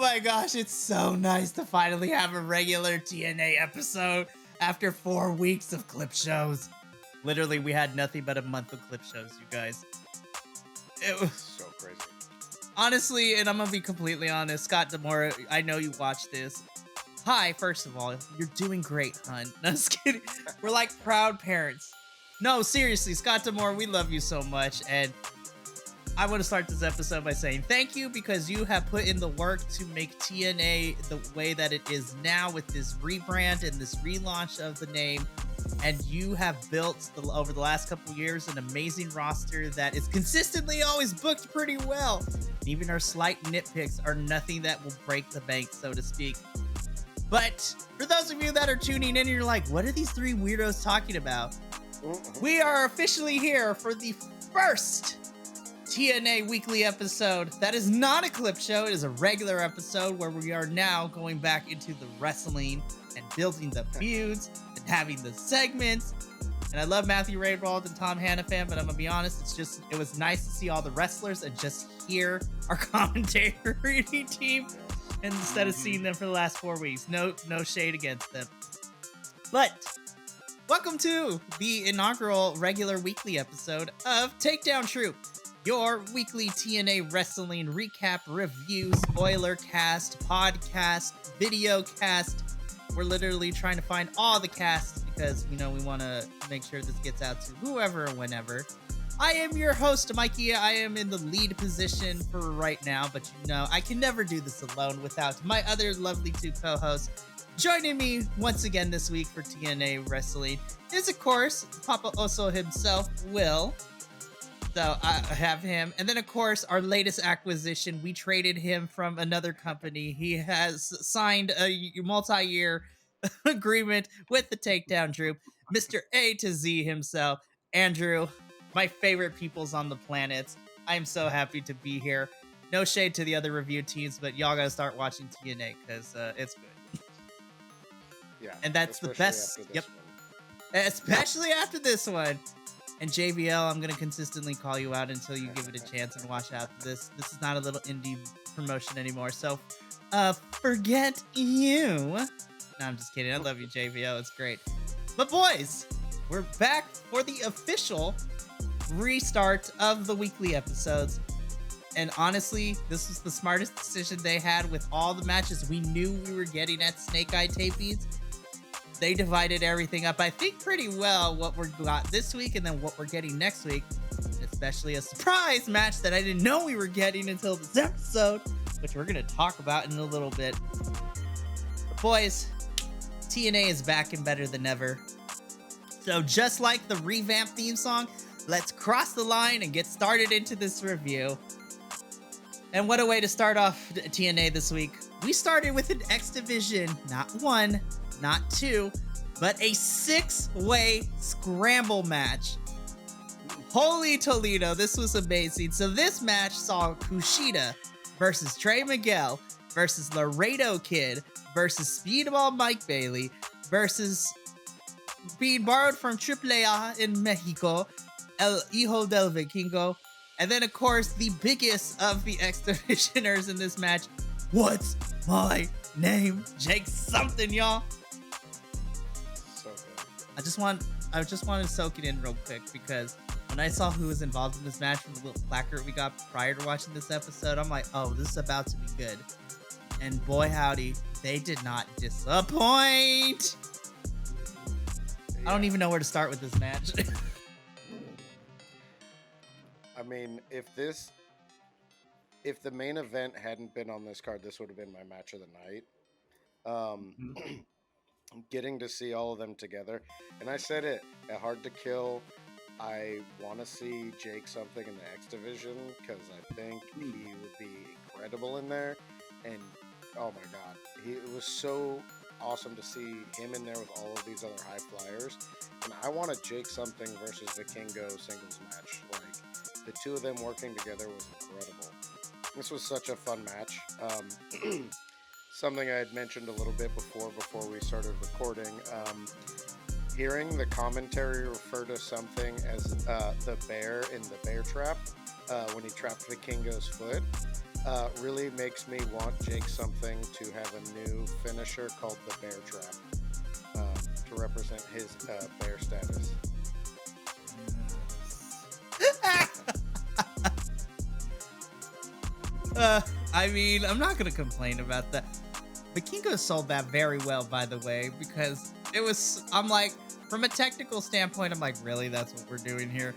my gosh, it's so nice to finally have a regular TNA episode after 4 weeks of clip shows. Literally, we had nothing but a month of clip shows, you guys. It was so crazy. Honestly, and I'm gonna be completely honest, Scott Demore, I know you watched this. Hi, first of all, you're doing great, hun. No, just kidding. We're like proud parents. No, seriously, Scott Demore, we love you so much, and I want to start this episode by saying thank you because you have put in the work to make TNA the way that it is now with this rebrand and this relaunch of the name. And you have built, over the last couple of years, an amazing roster that is consistently always booked pretty well. Even our slight nitpicks are nothing that will break the bank, so to speak. But for those of you that are tuning in and you're like, what are these three weirdos talking about? We are officially here for the first TNA weekly episode that is not a clip show. It is a regular episode where we are now going back into the wrestling and building the feuds and having the segments. And I love Matthew Raywald and Tom Hannafan, but I'm gonna be honest, it was nice to see all the wrestlers and just hear our commentary team instead of seeing them for the last 4 weeks. No shade against them. But welcome to the inaugural regular weekly episode of Takedown Troop, your weekly TNA wrestling recap, review, spoiler cast, podcast, video cast. We're literally trying to find all the casts because, we want to make sure this gets out to whoever and whenever. I am your host, Mikey. I am in the lead position for right now, but I can never do this alone without my other lovely two co-hosts. Joining me once again this week for TNA Wrestling is, of course, Papa Oso himself, Will. So I have him. And then, of course, our latest acquisition, we traded him from another company. He has signed a multi-year agreement with the Takedown Troop, Mr. A to Z himself, Andrew, my favorite peoples on the planet. I'm so happy to be here. No shade to the other review teams, but y'all gotta start watching TNA because it's good. Yeah. And that's the best. Yep. Especially after this one. And JVL, I'm going to consistently call you out until you give it a chance and watch out this. This is not a little indie promotion anymore. So, forget you. No, I'm just kidding. I love you, JVL. It's great. But boys, we're back for the official restart of the weekly episodes. And honestly, this was the smartest decision they had with all the matches we knew we were getting at Snake Eye Tapings. They divided everything up, I think, pretty well, what we got this week and then what we're getting next week. Especially a surprise match that I didn't know we were getting until this episode, which we're going to talk about in a little bit. But boys, TNA is back and better than ever. So just like the revamped theme song, let's cross the line and get started into this review. And what a way to start off TNA this week. We started with an X Division, not one, not two, but a 6-way scramble match. Holy Toledo, this was amazing. So this match saw Kushida versus Trey Miguel versus Laredo Kid versus Speedball Mike Bailey versus, being borrowed from AAA in Mexico, El Hijo del Vikingo. And then, of course, the biggest of the X Divisioners in this match. What's my name? Jake something, y'all. So good. I just want to soak it in real quick because when I saw who was involved in this match from the little placard we got prior to watching this episode, I'm like, oh, this is about to be good. And boy, howdy, they did not disappoint. Yeah. I don't even know where to start with this match. I mean, if the main event hadn't been on this card, this would have been my match of the night. Getting to see all of them together, and I said it at Hard to Kill, I want to see Jake something in the X Division because I think he would be incredible in there. And oh my god, it was so awesome to see him in there with all of these other high flyers. And I want a Jake something versus Vikingo singles match. Like, the two of them working together was incredible. This was such a fun match. Something I had mentioned a little bit before we started recording. Hearing the commentary refer to something as the bear in the bear trap when he trapped Vikingo's foot. Really makes me want Jake something to have a new finisher called the Bear Trap to represent his bear status. I mean, I'm not gonna complain about that. Vikingo sold that very well, by the way, because it was. I'm like, from a technical standpoint, I'm like, really, that's what we're doing here.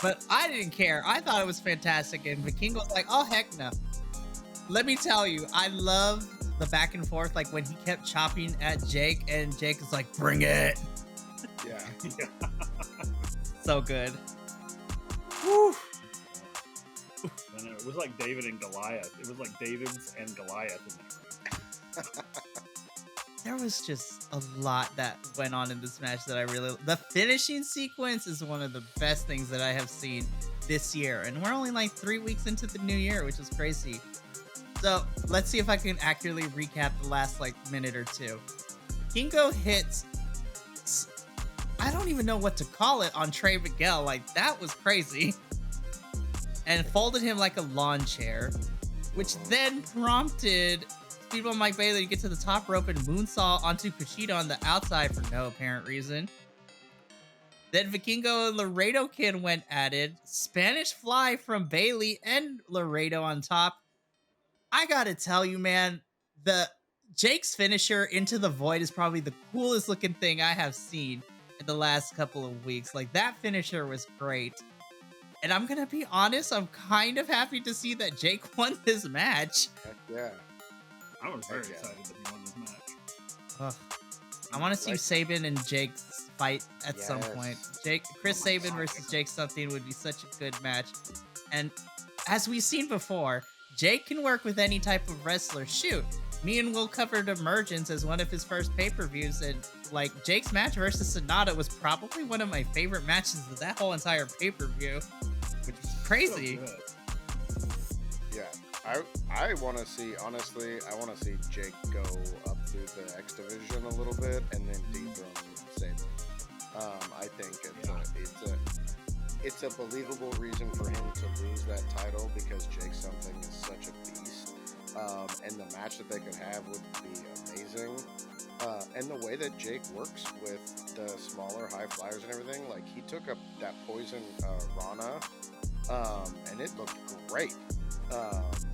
But I didn't care. I thought it was fantastic, and Vikingo was like, oh heck no. Let me tell you, I love the back and forth, like when he kept chopping at Jake, and Jake is like, bring it. Yeah. So good. Woo. And it was like David and Goliath. It was like David's and Goliath in that room. There was just a lot that went on in this match that I really... The finishing sequence is one of the best things that I have seen this year. And we're only like 3 weeks into the new year, which is crazy. So let's see if I can accurately recap the last like minute or two. Kingo hits... I don't even know what to call it on Trey Miguel. Like, that was crazy. And folded him like a lawn chair, which then prompted Speedball Mike Bailey to get to the top rope and moonsault onto Kushida on the outside for no apparent reason. Then Vikingo and Laredo Kid went at it. Spanish Fly from Bailey and Laredo on top. I gotta tell you, man, the Jake's finisher into the void is probably the coolest looking thing I have seen in the last couple of weeks. Like, that finisher was great. And I'm gonna be honest, I'm kind of happy to see that Jake won this match. Heck yeah. I was very excited that he won this match. Ugh. I want to see Sabin and Jake fight at some point. Chris Sabin versus Jake something would be such a good match. And as we've seen before, Jake can work with any type of wrestler. Shoot, me and Will covered Emergence as one of his first pay-per-views, and like Jake's match versus Sonata was probably one of my favorite matches of that whole entire pay-per-view, which is crazy. So Yeah. I want to see, honestly, I want to see Jake go up through the X division a little bit and then dethrone Sabin. I think it's a believable reason for him to lose that title because Jake something is such a beast. And the match that they could have would be amazing. And the way that Jake works with the smaller high flyers and everything, like he took up that poison Rana, and it looked great.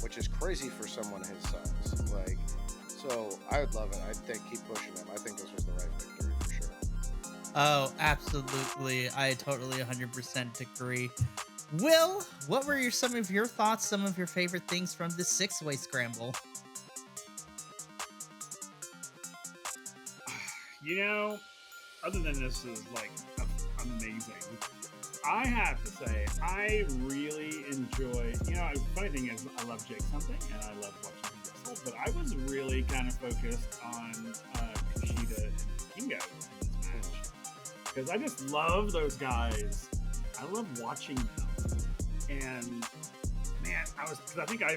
Which is crazy for someone his size. Like, so I would love it. I think keep pushing him. I think this was the right victory for sure. Oh, absolutely. I totally 100% agree. Will, what were some of your thoughts, some of your favorite things from this six-way scramble? You know, other than this is like amazing, I have to say I really enjoy. You know, the funny thing is I love Jake something and I love watching him wrestle, but I was really kind of focused on Kushida and Kingo in this match because I just love those guys. I love watching them, and man, because I think I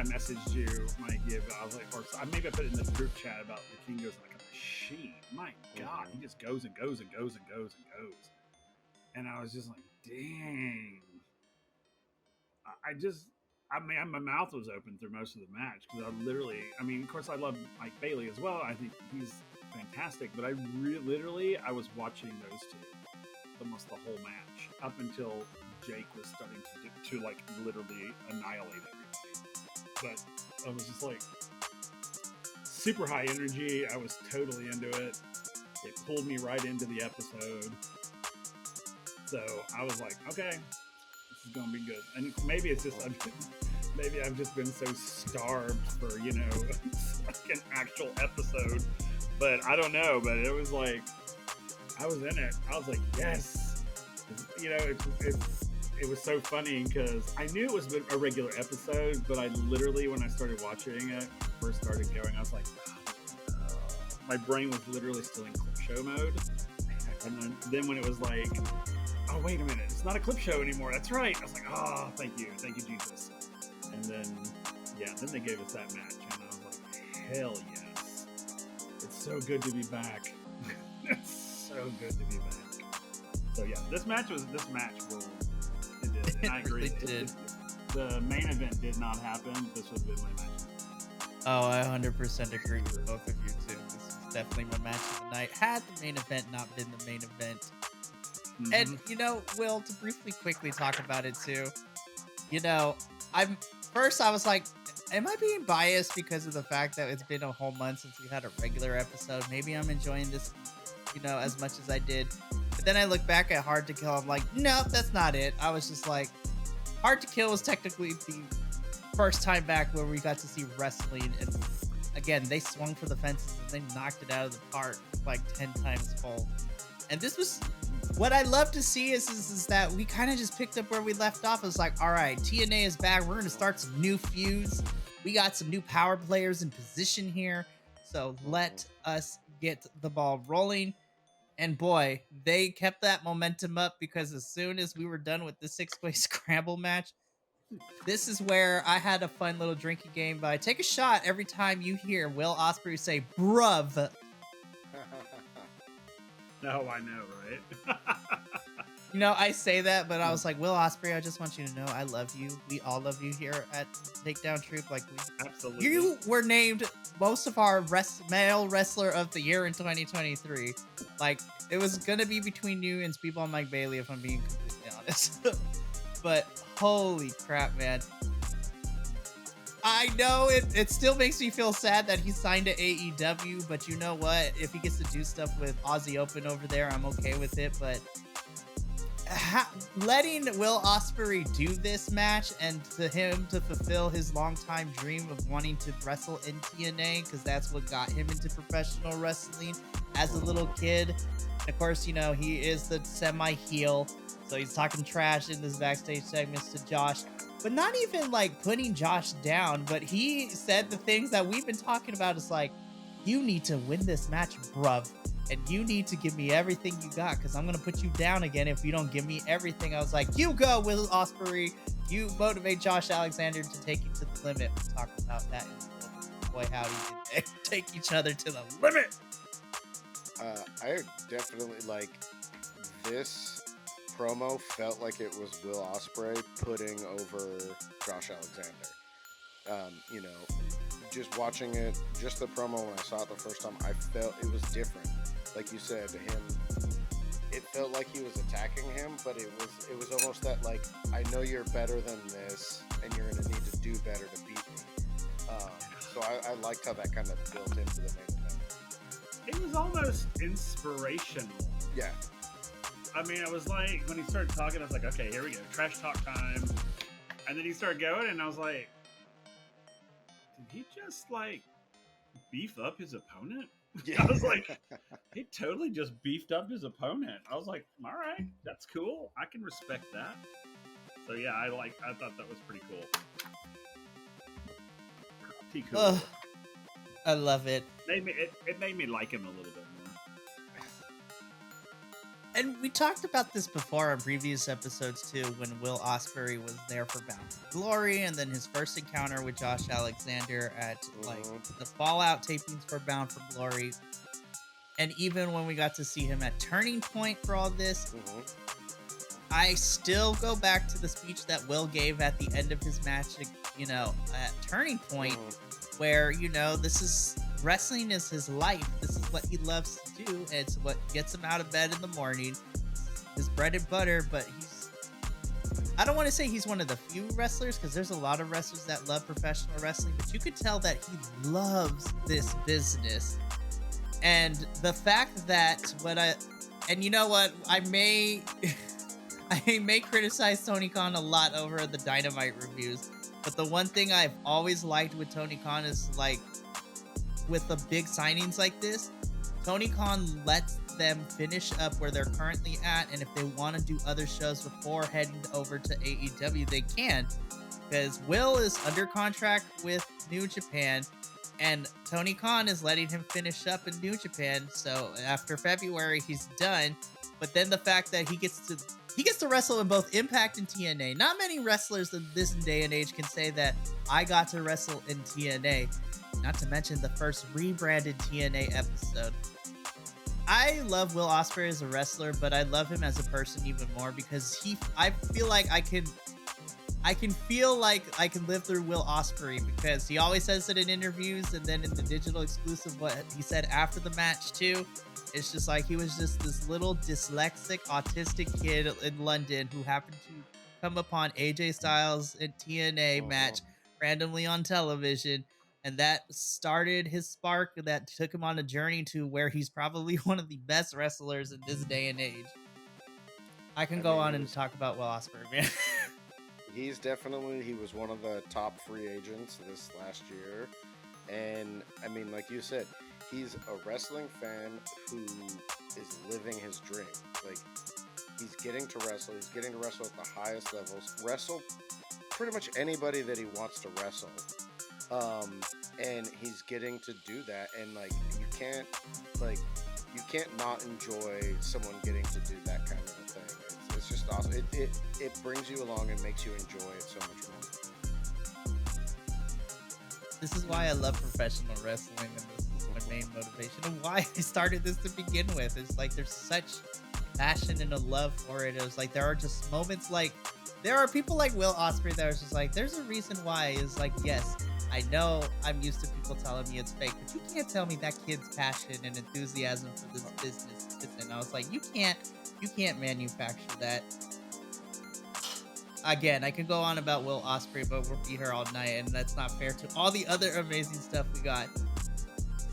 messaged you, Mikey, I was like, or maybe I put it in the group chat about the Kingo's like a machine. My God, he just goes and goes and goes and goes and goes. And I was just like, dang. My mouth was open through most of the match because of course I love Mike Bailey as well. I think he's fantastic, but I was watching those two almost the whole match up until Jake was starting to like literally annihilate everybody. But I was just like super high energy. I was totally into it. It pulled me right into the episode. So I was like, okay, this is gonna be good. And maybe it's just I've just been so starved for like an actual episode. But I don't know. But it was like I was in it. I was like, yes. It was so funny because I knew it was a regular episode, but I literally when I started watching it, first started going, I was like, my brain was literally still in clip show mode. And then when it was like, oh, wait a minute, it's not a clip show anymore. That's right. I was like, oh, thank you, Jesus. And then they gave us that match, and I was like, hell yes. It's so good to be back. It's so good to be back. So yeah, this match ruled. It did. did. And I It agree. really did. The main event did not happen. This would have been my match. Oh, I 100% agree with both of you too. This is definitely my match of the night. Had the main event not been the main event. And you know, Will, to briefly quickly talk about it too. You know, I was like, am I being biased because of the fact that it's been a whole month since we had a regular episode? Maybe I'm enjoying this, you know, as much as I did. But then I look back at Hard to Kill. I'm like, nope, that's not it. I was just like, Hard to Kill was technically the first time back where we got to see wrestling. And again, they swung for the fences and they knocked it out of the park like 10 times full. And this was what I love to see is that we kind of just picked up where we left off. It was like, all right, TNA is back. We're going to start some new feuds. We got some new power players in position here. So let us get the ball rolling. And boy, they kept that momentum up because as soon as we were done with the 6-way scramble match, this is where I had a fun little drinking game by take a shot every time you hear Will Ospreay say, bruv. No, I know, right? You know, I say that, but I was like, Will Ospreay, I just want you to know I love you. We all love you here at Takedown Troop. Like, Absolutely. you were named most of our male wrestler of the year in 2023. Like, it was gonna be between you and Speedball Mike Bailey, if I'm being completely honest. But holy crap, man. I know it still makes me feel sad that he signed to AEW, but you know what? If he gets to do stuff with Aussie Open over there, I'm okay with it. But letting Will Ospreay do this match and to him to fulfill his longtime dream of wanting to wrestle in TNA, because that's what got him into professional wrestling as a little kid. And of course, you know, he is the semi-heel, so he's talking trash in this backstage segments to Josh. But not even like putting Josh down, but he said the things that we've been talking about. It's like, you need to win this match, bruv. And you need to give me everything you got, because I'm going to put you down again if you don't give me everything. I was like, you go, Will Ospreay. You motivate Josh Alexander to take you to the limit. We'll talk about that. Boy, howdy, did they take each other to the limit. I definitely like this promo felt like it was Will Ospreay putting over Josh Alexander. You know, just watching it, just the promo when I saw it the first time, I felt it was different. Like you said, it felt like he was attacking him, but it was almost that like, I know you're better than this, and you're gonna need to do better to beat me. So I liked how that kind of built into the main event. It was almost inspirational. Yeah. I mean, I was like, when he started talking, I was like, okay, here we go, trash talk time. And then he started going, and I was like, did he just like beef up his opponent? Yeah. I was like, he totally just beefed up his opponent. I was like, all right, that's cool. I can respect that. So yeah, I thought that was pretty cool. Pretty cool. I love it. It made me like him a little bit more. And we talked about this before on previous episodes too, when Will Ospreay was there for Bound for Glory, and then his first encounter with Josh Alexander at like the Fallout tapings for Bound for Glory, and even when we got to see him at Turning Point for all this. I still go back to the speech that Will gave at the end of his match, you know, at Turning Point, where, you know, wrestling is his life. This is what he loves to do. It's what gets him out of bed in the morning. His bread and butter, but I don't want to say he's one of the few wrestlers, because there's a lot of wrestlers that love professional wrestling, but you could tell that he loves this business. And the fact that and you know what, I may criticize Tony Khan a lot over the Dynamite reviews, but the one thing I've always liked with Tony Khan is, like, with the big signings like this, Tony Khan lets them finish up where they're currently at, and if they want to do other shows before heading over to AEW, they can, because Will is under contract with New Japan, and Tony Khan is letting him finish up in New Japan, so after February, he's done. But then the fact that he gets to wrestle in both Impact and TNA. Not many wrestlers in this day and age can say that I got to wrestle in TNA. Not to mention the first rebranded TNA episode. I love Will Ospreay as a wrestler, but I love him as a person even more because I feel like I can feel like I can live through Will Ospreay because he always says it in interviews and then in the digital exclusive what he said after the match too. It's just like he was just this little dyslexic autistic kid in London who happened to come upon AJ Styles and TNA Uh-huh. match randomly on television, and that started his spark that took him on a journey to where he's probably one of the best wrestlers in this day and age. I can I go mean, on and talk about Will Ospreay, man. he was one of the top free agents this last year. And I mean, like you said, he's a wrestling fan who is living his dream. Like, he's getting to wrestle, he's getting to wrestle at the highest levels, wrestle pretty much anybody that he wants to wrestle. Um, and he's getting to do that. And like, like, you can't not enjoy someone getting to do that kind of a thing. It's just awesome. It brings you along and makes you enjoy it so much more. This is why I love professional wrestling, and this is my main motivation and why I started this to begin with. It's like there's such passion and a love for it. It was like there are just moments like there are people like Will Ospreay that are just like there's a reason why. It's like, yes, I know I'm used to people telling me it's fake, but you can't tell me that kid's passion and enthusiasm for this business isn't. I was like, you can't manufacture that. Again, I could go on about Will Ospreay, but we'll be here all night, and that's not fair to all the other amazing stuff we got.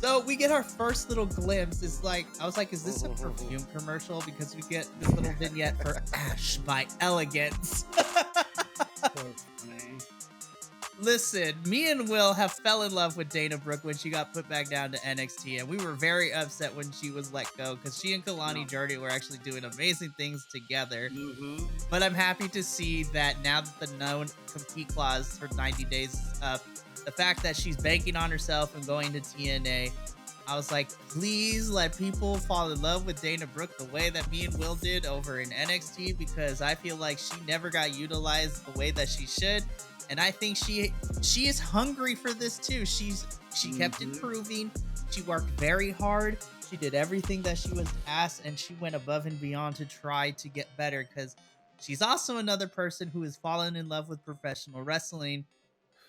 So we get our first little glimpse. It's like I was like, is this a perfume commercial? Because we get this little vignette for Ash by Elegance. Listen, me and Will have fell in love with Dana Brooke when she got put back down to NXT, and we were very upset when she was let go because she and Kalani Jordy were actually doing amazing things together. Mm-hmm. But I'm happy to see that now that the known compete clause for 90 days is up, the fact that she's banking on herself and going to TNA, I was like, please let people fall in love with Dana Brooke the way that me and Will did over in NXT, because I feel like she never got utilized the way that she should. And I think she is hungry for this too. She kept improving. She worked very hard. She did everything that she was asked, and she went above and beyond to try to get better, because she's also another person who has fallen in love with professional wrestling.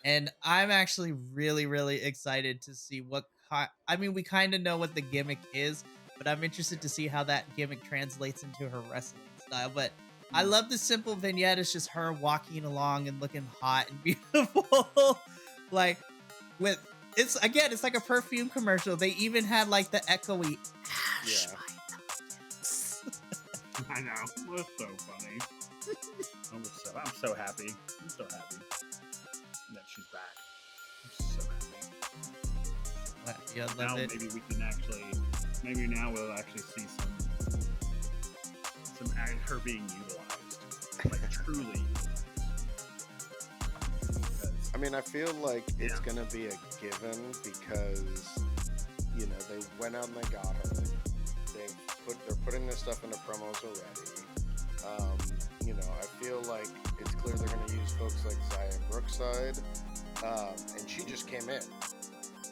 And I'm actually really, really excited to see I mean, we kind of know what the gimmick is, but I'm interested to see how that gimmick translates into her wrestling style. But I love the simple vignette. It's just her walking along and looking hot and beautiful. Like, it's like a perfume commercial. They even had like the echoey Ash. Yeah. I know. It was so funny. I'm so happy. I'm so happy that she's back. I'm so happy. Yeah, I Now love it. maybe now we'll actually see some her being utilized, like truly utilized. I mean, I feel like it's gonna be a given because, you know, they went out and they got her. They're putting this stuff into promos already. You know, I feel like it's clear they're gonna use folks like Zaya Brookside, and she just came in.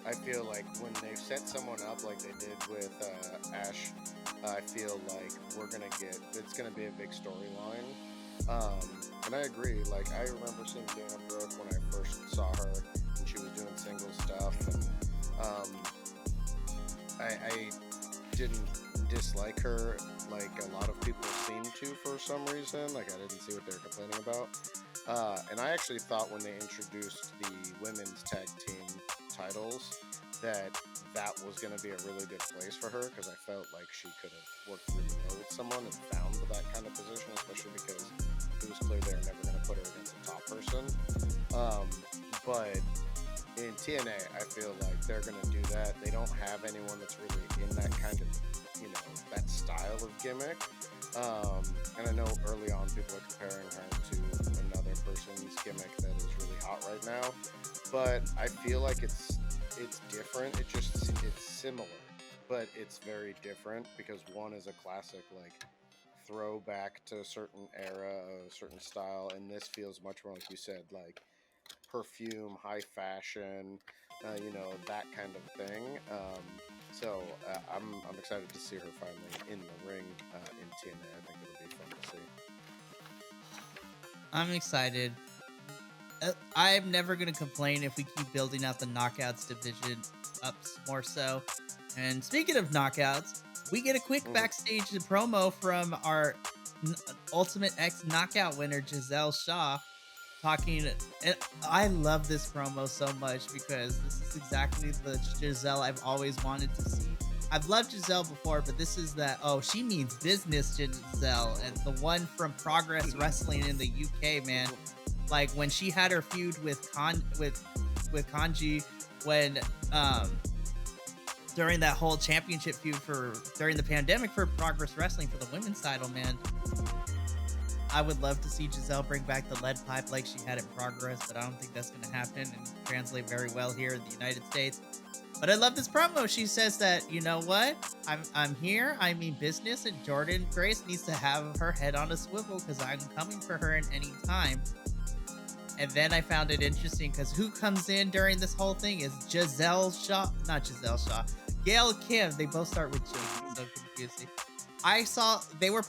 I feel like when they set someone up like they did with Ash, I feel like it's gonna be a big storyline. And I agree. Like, I remember seeing Dana Brooke when I first saw her, and she was doing single stuff, and I didn't dislike her like a lot of people seem to for some reason. Like, I didn't see what they were complaining about. And I actually thought when they introduced the women's tag team titles that was going to be a really good place for her, because I felt like she could have worked really well with someone and found that kind of position, especially because it was clear they were never going to put her against a top person. But in TNA, I feel like they're going to do that. They don't have anyone that's really in that kind of, you know, that style of gimmick. And I know early on people are comparing her to another person's gimmick that is really hot right now, but I feel like it's different. It's similar, but it's very different, because one is a classic, like, throwback to a certain era, a certain style, and this feels much more like you said, like perfume, high fashion, that kind of thing. So I'm excited to see her finally in the ring in TNA. I think it'll be fun to see. I'm excited. I'm never going to complain if we keep building out the knockouts division up more so. And speaking of knockouts, we get a quick backstage promo from our Ultimate X knockout winner, Giselle Shaw, talking. And I love this promo so much because this is exactly the Giselle I've always wanted to see. I've loved Giselle before, but this is that, she means business Giselle, and the one from Progress Wrestling in the UK, man. Like when she had her feud with Kanji, when during that whole championship feud during the pandemic for Progress Wrestling for the women's title, man. I would love to see Giselle bring back the lead pipe like she had in Progress, but I don't think that's going to happen and translate very well here in the United States. But I love this promo. She says that, you know what? I'm here. I mean business, and Jordan Grace needs to have her head on a swivel because I'm coming for her at any time. And then I found it interesting because who comes in during this whole thing is Gail Kim. They both start with J. So confusing. I saw they were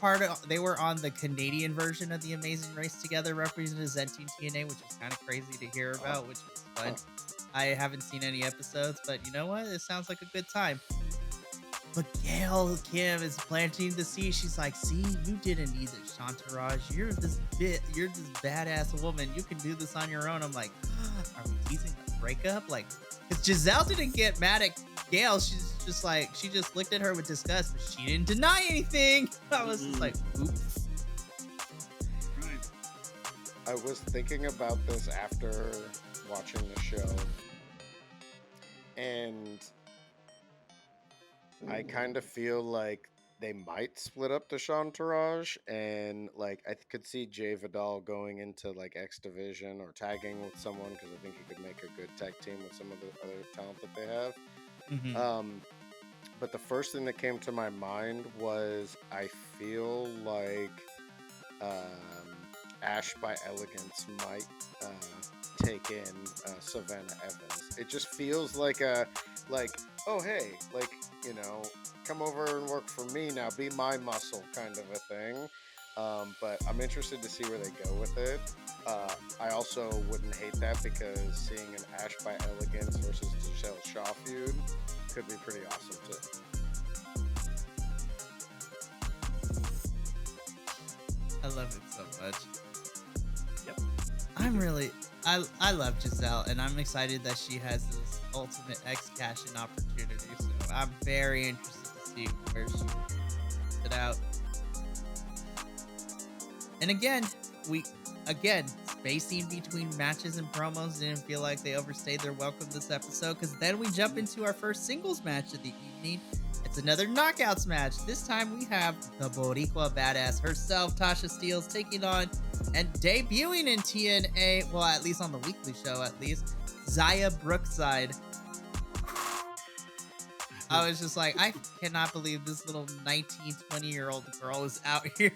on the Canadian version of the Amazing Race together, representing TNA, which was kind of crazy to hear about, which was fun. I haven't seen any episodes, but you know what? It sounds like a good time. But Gail Kim is planting the seed. She's like, "See, you didn't need this, SHAW-ntourage. You're this badass woman. You can do this on your own." I'm like, are we teasing a breakup? Like, because Giselle didn't get mad at Gail. She's just like, she just looked at her with disgust, but she didn't deny anything. I was just like, oops. I was thinking about this after watching the show, and I kind of feel like they might split up the SHAW-ntourage, and like I could see Jay Vidal going into like X Division or tagging with someone, because I think he could make a good tag team with some of the other talent that they have. But the first thing that came to my mind was I feel like Ash by Elegance might take in Savannah Evans. It just feels like oh hey, like, come over and work for me now, be my muscle kind of a thing. But I'm interested to see where they go with it. I also wouldn't hate that, because seeing an Ash by Elegance versus Giselle Shaw feud could be pretty awesome too. I love it so much. Yep. I love Giselle, and I'm excited that she has this Ultimate X cash-in opportunity. So I'm very interested to see where she puts it out. And again, spacing between matches and promos didn't feel like they overstayed their welcome this episode, because then we jump into our first singles match of the evening. It's another knockouts match. This time we have the Boricua badass herself, Tasha Steelz, taking on and debuting in TNA, well, at least on the weekly show, Zaya Brookside. I was just like, I cannot believe this little 19, 20-year-old girl is out here.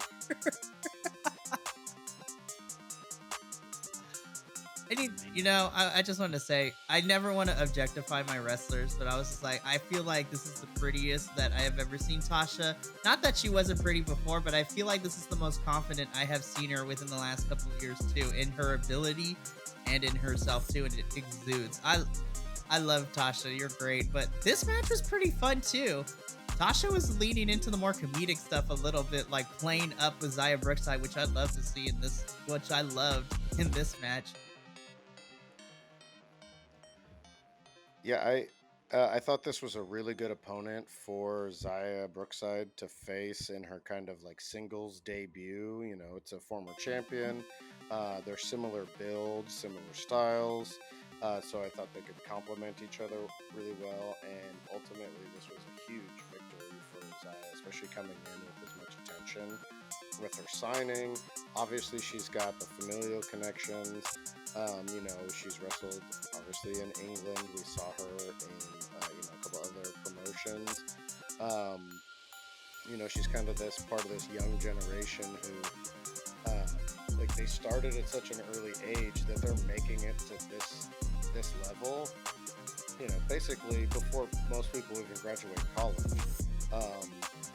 I just want to say, I never want to objectify my wrestlers, but I was just like, I feel like this is the prettiest that I have ever seen Tasha. Not that she wasn't pretty before, but I feel like this is the most confident I have seen her within the last couple of years too, in her ability and in herself too, and it exudes. I love Tasha, you're great, but this match was pretty fun too. Tasha was leaning into the more comedic stuff a little bit, like playing up with Zaya Brookside, which I'd love to see which I loved in this match. Yeah, I thought this was a really good opponent for Zaya Brookside to face in her kind of like singles debut. It's a former champion. They're similar builds, similar styles. So I thought they could complement each other really well. And ultimately, this was a huge victory for Zaya, especially coming in with as much attention with her signing. Obviously, she's got the familial connections. She's wrestled obviously in England. We saw her in a couple other promotions. She's kind of this part of this young generation who, they started at such an early age that they're making it to this level, you know, basically before most people even graduate college. Um,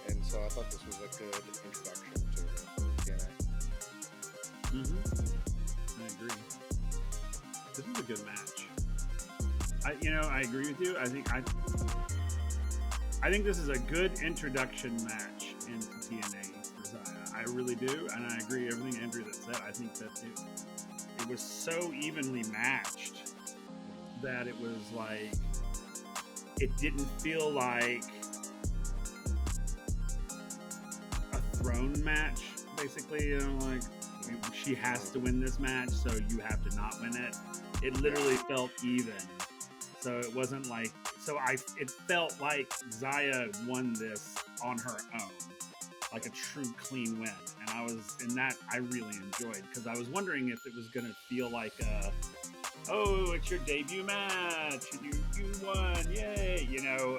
and so I thought this was a good introduction to TNA. I agree. This is a good match. I agree with you. I think this is a good introduction match into TNA for Zaya. I really do, and I agree everything Andrew that said. I think that it was so evenly matched that it was like it didn't feel like a throne match. Basically, you know, like she has to win this match, so you have to not win it. It literally felt even. So it wasn't like, it felt like Zaya won this on her own, like a true clean win. And I really enjoyed, because I was wondering if it was going to feel like it's your debut match and you won, yay, you know,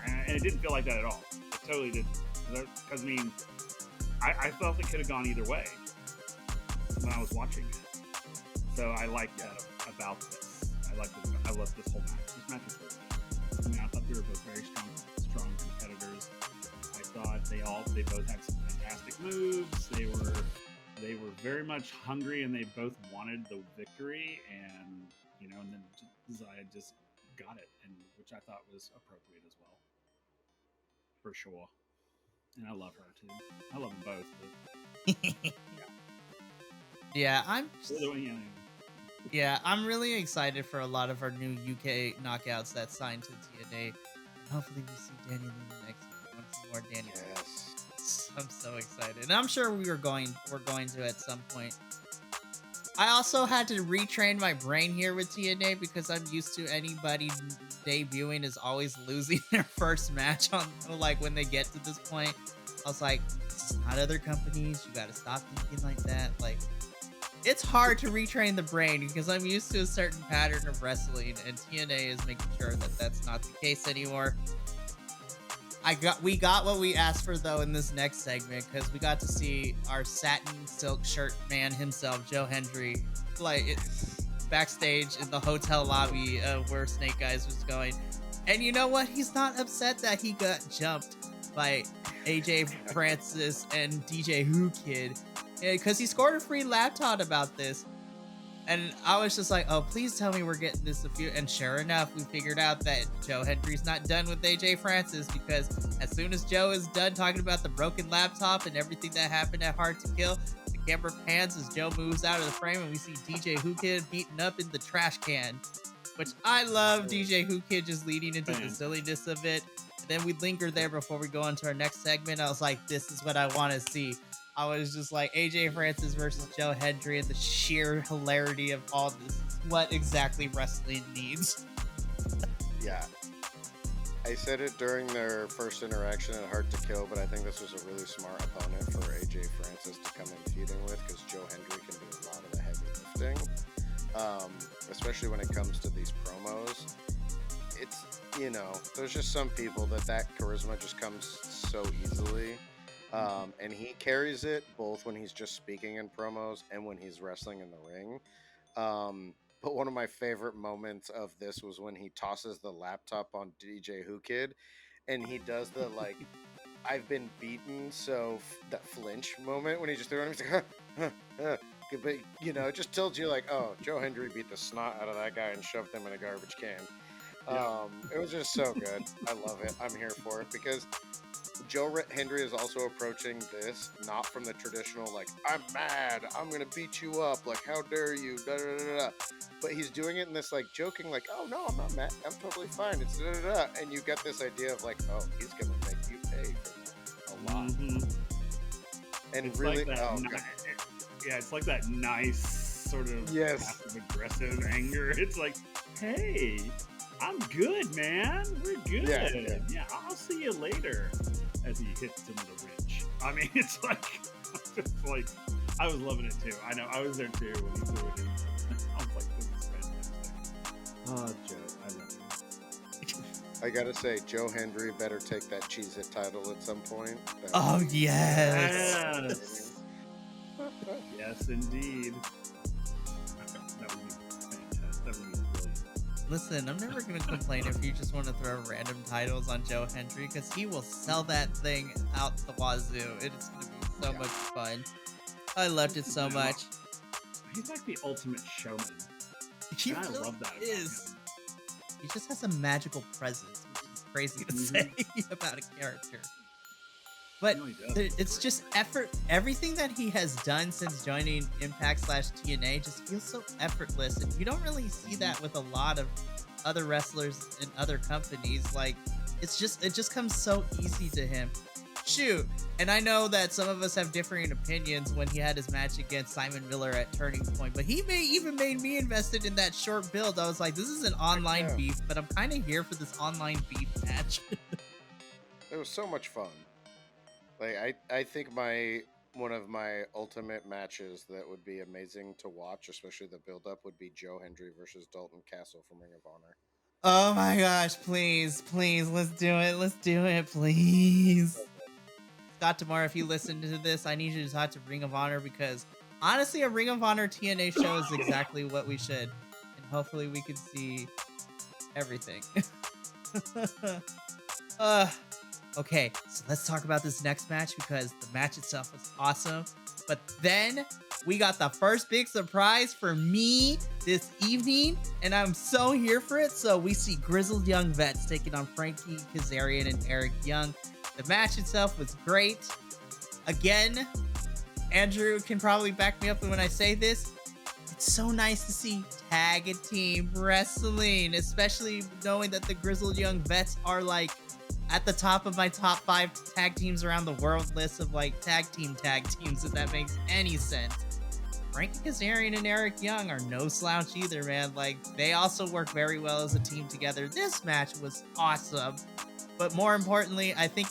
and it didn't feel like that at all. It totally didn't. Because, I mean, I felt it could have gone either way when I was watching it. So I liked that about this. I love this whole match. This match was really good. I mean, I thought they were both very strong competitors. I thought they both had some fantastic moves. They were very much hungry, and they both wanted the victory. And and then Zaya just got it, and which I thought was appropriate as well, for sure. And I love her too. I love them both. Yeah, Yeah. I'm really excited for a lot of our new UK knockouts that signed to TNA. And hopefully we see Danny Lee next week. I want to see more Danny Lee. Yes. I'm so excited. And I'm sure we're going to at some point. I also had to retrain my brain here with TNA, because I'm used to anybody debuting is always losing their first match on, like, when they get to this point. I was like, this is not other companies. You got to stop thinking like that. Like, it's hard to retrain the brain, because I'm used to a certain pattern of wrestling, and TNA is making sure that that's not the case anymore. We got what we asked for, though, in this next segment, because we got to see our satin silk shirt man himself, Joe Hendry, backstage in the hotel lobby where Snake Eyes was going. And you know what? He's not upset that he got jumped by AJ Francis and DJ Who Kid, because he scored a free laptop about this. And I was just like, oh, please tell me we're getting this a few. And sure enough, we figured out that Joe Hendry's not done with AJ Francis, because as soon as Joe is done talking about the broken laptop and everything that happened at Hard to Kill, the camera pans as Joe moves out of the frame, and we see DJ Who Kid beaten up in the trash can, which I love. DJ Who Kid just leading into the silliness of it. And then we linger there before we go on to our next segment. I was like, this is what I want to see. I was just like, AJ Francis versus Joe Hendry, and the sheer hilarity of all this is what exactly wrestling needs. Yeah. I said it during their first interaction at Hard to Kill, but I think this was a really smart opponent for AJ Francis to come in feuding with, because Joe Hendry can do a lot of the heavy lifting, especially when it comes to these promos. It's, there's just some people that charisma just comes so easily. And he carries it both when he's just speaking in promos and when he's wrestling in the ring. But one of my favorite moments of this was when he tosses the laptop on DJ Who Kid, and he does the, like, I've been beaten, so that flinch moment when he just threw it on him. He's like, but, it just tells you, like, oh, Joe Hendry beat the snot out of that guy and shoved him in a garbage can. It was just so good. I love it. I'm here for it, because Joe Hendry is also approaching this not from the traditional, like, I'm mad, I'm gonna beat you up, like, how dare you, da da da da. But he's doing it in this, like, joking, like, oh no, I'm not mad, I'm totally fine, it's da da da. And you get this idea of, like, oh, he's gonna make you pay for that a lot. And it's really, like it's like that nice sort of passive aggressive anger. It's like, hey, I'm good, man. We're good. Yeah, I'll see you later. As he hits him with a wrench. I mean, it's like, I was loving it too. I know, I was there too when he threw it in. I was like, this is fantastic. Oh, Joe, I love you. I gotta say, Joe Hendry better take that Cheez-It title at some point. Oh, yes. Yes, indeed. That would be fantastic. That would be brilliant. Listen, I'm never gonna complain if you just want to throw random titles on Joe Hendry, because he will sell that thing out the wazoo. It is gonna be so much fun. I loved it so much. He's like the ultimate showman. He And I really love that is. about him. He just has a magical presence, which is crazy to say about a character. But No, he does. it's just effort. Everything that he has done since joining Impact/TNA just feels so effortless, and you don't really see that with a lot of other wrestlers in other companies. Like, it just comes so easy to him. Shoot, and I know that some of us have differing opinions when he had his match against Simon Miller at Turning Point, but he even made me invested in that short build. I was like, this is an online beef, but I'm kind of here for this online beef match. It was so much fun. Like I think one of my ultimate matches that would be amazing to watch, especially the build up, would be Joe Hendry versus Dalton Castle from Ring of Honor. Oh my gosh, please, let's do it, please. Scott Demore, if you listen to this, I need you to talk to Ring of Honor, because honestly, a Ring of Honor TNA show is exactly what we should. And hopefully we can see everything. Okay, so let's talk about this next match, because the match itself was awesome. But then we got the first big surprise for me this evening, and I'm so here for it. So we see Grizzled Young Vets taking on Frankie Kazarian and Eric Young. The match itself was great. Again, Andrew can probably back me up when I say this. It's so nice to see tag team wrestling, especially knowing that the Grizzled Young Vets are like at the top of my top 5 tag teams around the world list of like tag teams, if that makes any sense. Frankie Kazarian and Eric Young are no slouch either, man. Like, they also work very well as a team together. This match was awesome. But more importantly, I think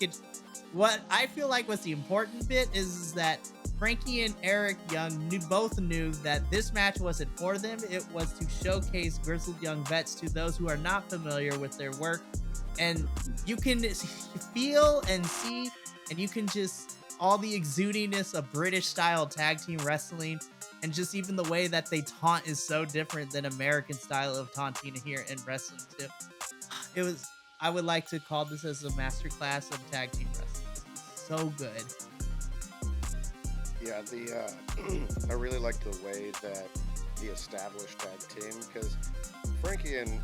what I feel like was the important bit is that Frankie and Eric Young both knew that this match wasn't for them. It was to showcase Grizzled Young Vets to those who are not familiar with their work. And you can feel and see, and you can just, all the exudiness of British style tag team wrestling, and just even the way that they taunt is so different than American style of taunting here in wrestling too. I would like to call this as a masterclass of tag team wrestling. So good. Yeah, I really like the way that the established tag team, because Frankie and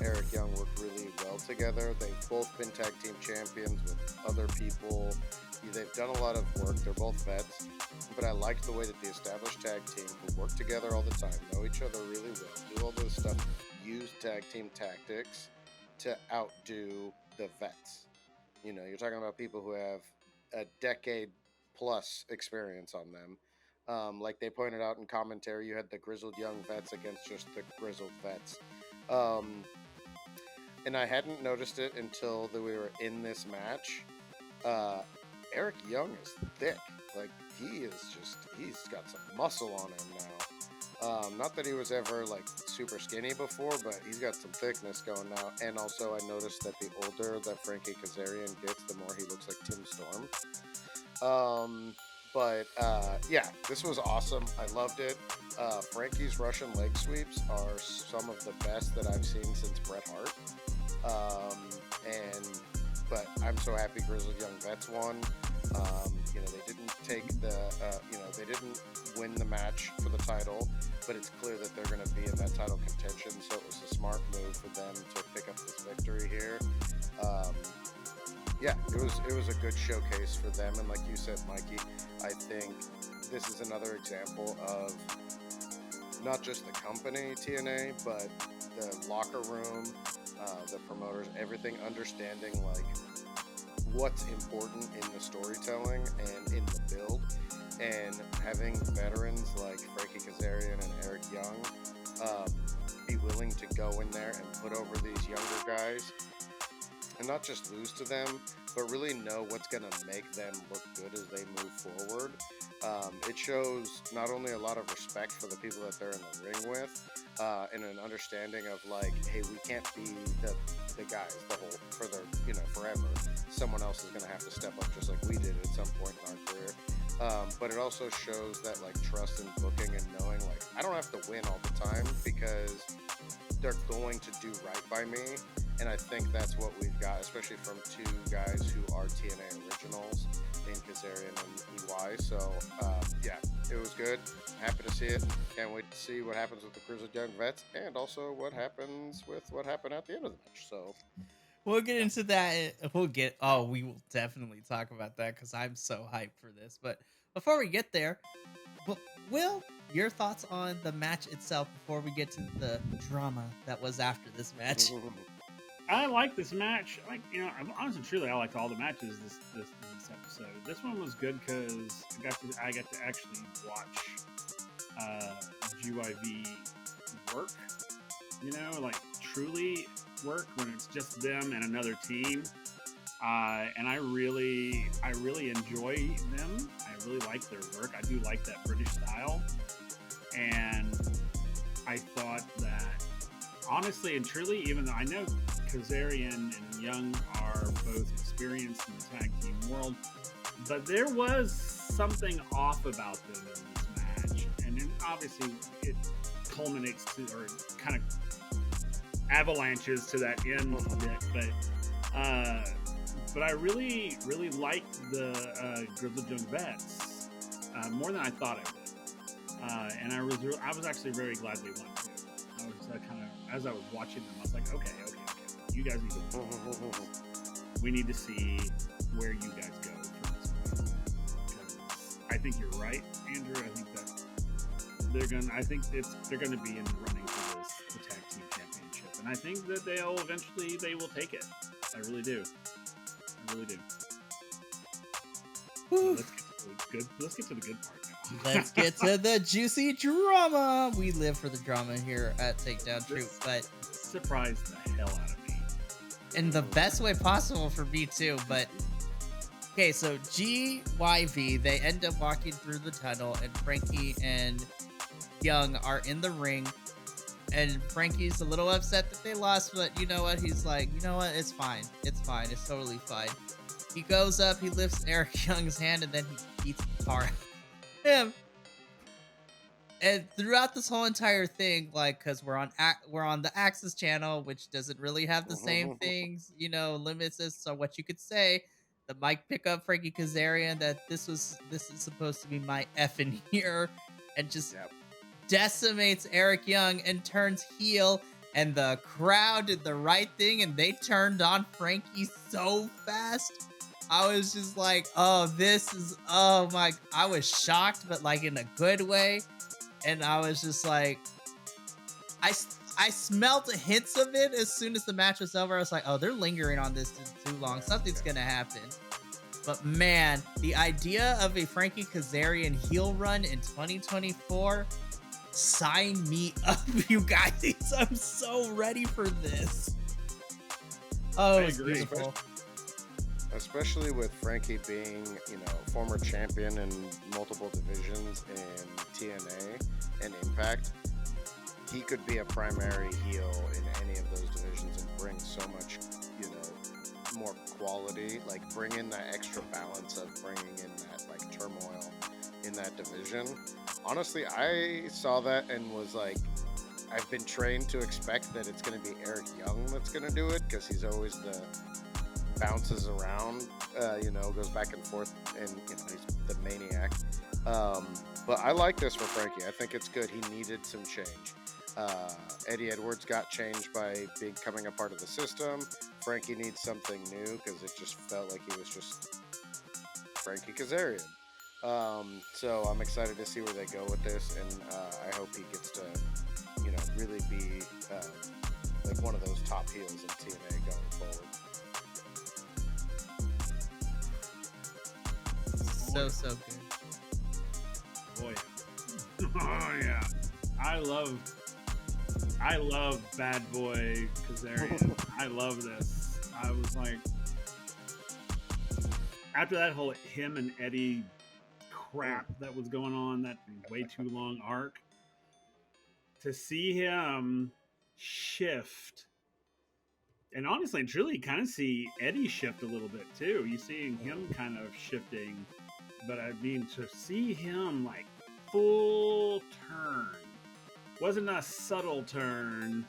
Eric Young work really well together. They've both been tag team champions with other people. They've done a lot of work. They're both vets. But I like the way that the established tag team, who work together all the time, know each other really well, do all this stuff, use tag team tactics to outdo the vets. You know, you're talking about people who have a decade plus experience on them. Like they pointed out in commentary, you had the Grizzled Young Vets against just the Grizzled Vets. And I hadn't noticed it until we were in this match. Eric Young is thick. Like, he's got some muscle on him now. Not that he was ever like super skinny before, but he's got some thickness going now. And also I noticed that the older that Frankie Kazarian gets, the more he looks like Tim Storm. Yeah, this was awesome. I loved it. Frankie's Russian leg sweeps are some of the best that I've seen since Bret Hart. But I'm so happy Grizzled Young Vets won. They didn't take they didn't win the match for the title, but it's clear that they're going to be in that title contention. So it was a smart move for them to pick up this victory here. It was a good showcase for them. And like you said, Mikey, I think this is another example of not just the company TNA, but the locker room, the promoters, everything understanding like what's important in the storytelling and in the build, and having veterans like Frankie Kazarian and Eric Young be willing to go in there and put over these younger guys and not just lose to them, but really know what's going to make them look good as they move forward. It shows not only a lot of respect for the people that they're in the ring with, and an understanding of like, hey, we can't be the guys forever. Someone else is going to have to step up just like we did at some point in our career. But it also shows that like trust in booking and knowing like I don't have to win all the time because they're going to do right by me. And I think that's what we've got, especially from two guys who are TNA originals in Kazarian and EY. So, yeah, it was good. Happy to see it. Can't wait to see what happens with the Grizzled Young Vets and also what happens with what happened at the end of the match. So, We'll get into that. We will definitely talk about that because I'm so hyped for this. But before we get there, Will, your thoughts on the match itself before we get to the drama that was after this match? I like this match. Honestly, truly, I liked all the matches this episode. This one was good because I got to actually watch GYV work. Like truly work when it's just them and another team. And I really enjoy them. I really like their work. I do like that British style, and I thought that honestly and truly, even though I know Kazarian and Young are both experienced in the tag team world, but there was something off about them in this match, and then obviously it culminates to, or kind of avalanches to that end bit, but I really liked the Grizzled Young Vets more than I thought I would, and I was actually very glad they won too. I was kind of, as I was watching them, I was like, okay, you guys need to win. We need to see where you guys go from this point. Because I think you're right, Andrew. I think that they're gonna be in the running for the tag team championship, and I think that they will take it. I really do. So let's get to the good part now. Let's get to the juicy drama. We live for the drama here at Takedown Troop, but surprised the hell out of me in the best way possible for me too. But okay, so GYV, they end up walking through the tunnel, and Frankie and Young are in the ring, and Frankie's a little upset that they lost, but you know what? He's like, you know what? It's fine. It's totally fine. He goes up, he lifts Eric Young's hand, and then he beats the tar out of him. And throughout this whole entire thing, like, because we're on the Axis channel, which doesn't really have the same things, limits as to what you could say. The mic pick up Frankie Kazarian that this is supposed to be my effing year, and just decimates Eric Young and turns heel. And the crowd did the right thing, and they turned on Frankie so fast. I was just like, oh my, I was shocked, but like in a good way. And I was just like, I smelled hints of it as soon as the match was over. I was like, oh, they're lingering on this too long. Something's going to happen. But man, the idea of a Frankie Kazarian heel run in 2024, sign me up, you guys. I'm so ready for this. Oh, it's beautiful. Especially with Frankie being, former champion in multiple divisions in TNA and Impact, he could be a primary heel in any of those divisions and bring so much, more quality, like bring in that extra balance of bringing in that like turmoil in that division. Honestly, I saw that and was like, I've been trained to expect that it's going to be Eric Young that's going to do it because he's always the bounces around, goes back and forth, and he's the maniac. But I like this for Frankie. I think it's good. He needed some change. Eddie Edwards got changed by becoming a part of the system. Frankie needs something new because it just felt like he was just Frankie Kazarian. So I'm excited to see where they go with this, and I hope he gets to, really be like one of those top heels in TNA going forward. So good. Oh yeah. Oh yeah. I love Bad Boy Kazarian. I love this. I was like, after that whole him and Eddie crap that was going on, that way too long arc, to see him shift, and honestly and truly kind of see Eddie shift a little bit too. You seeing him kind of shifting But I mean, to see him like full turn wasn't a subtle turn.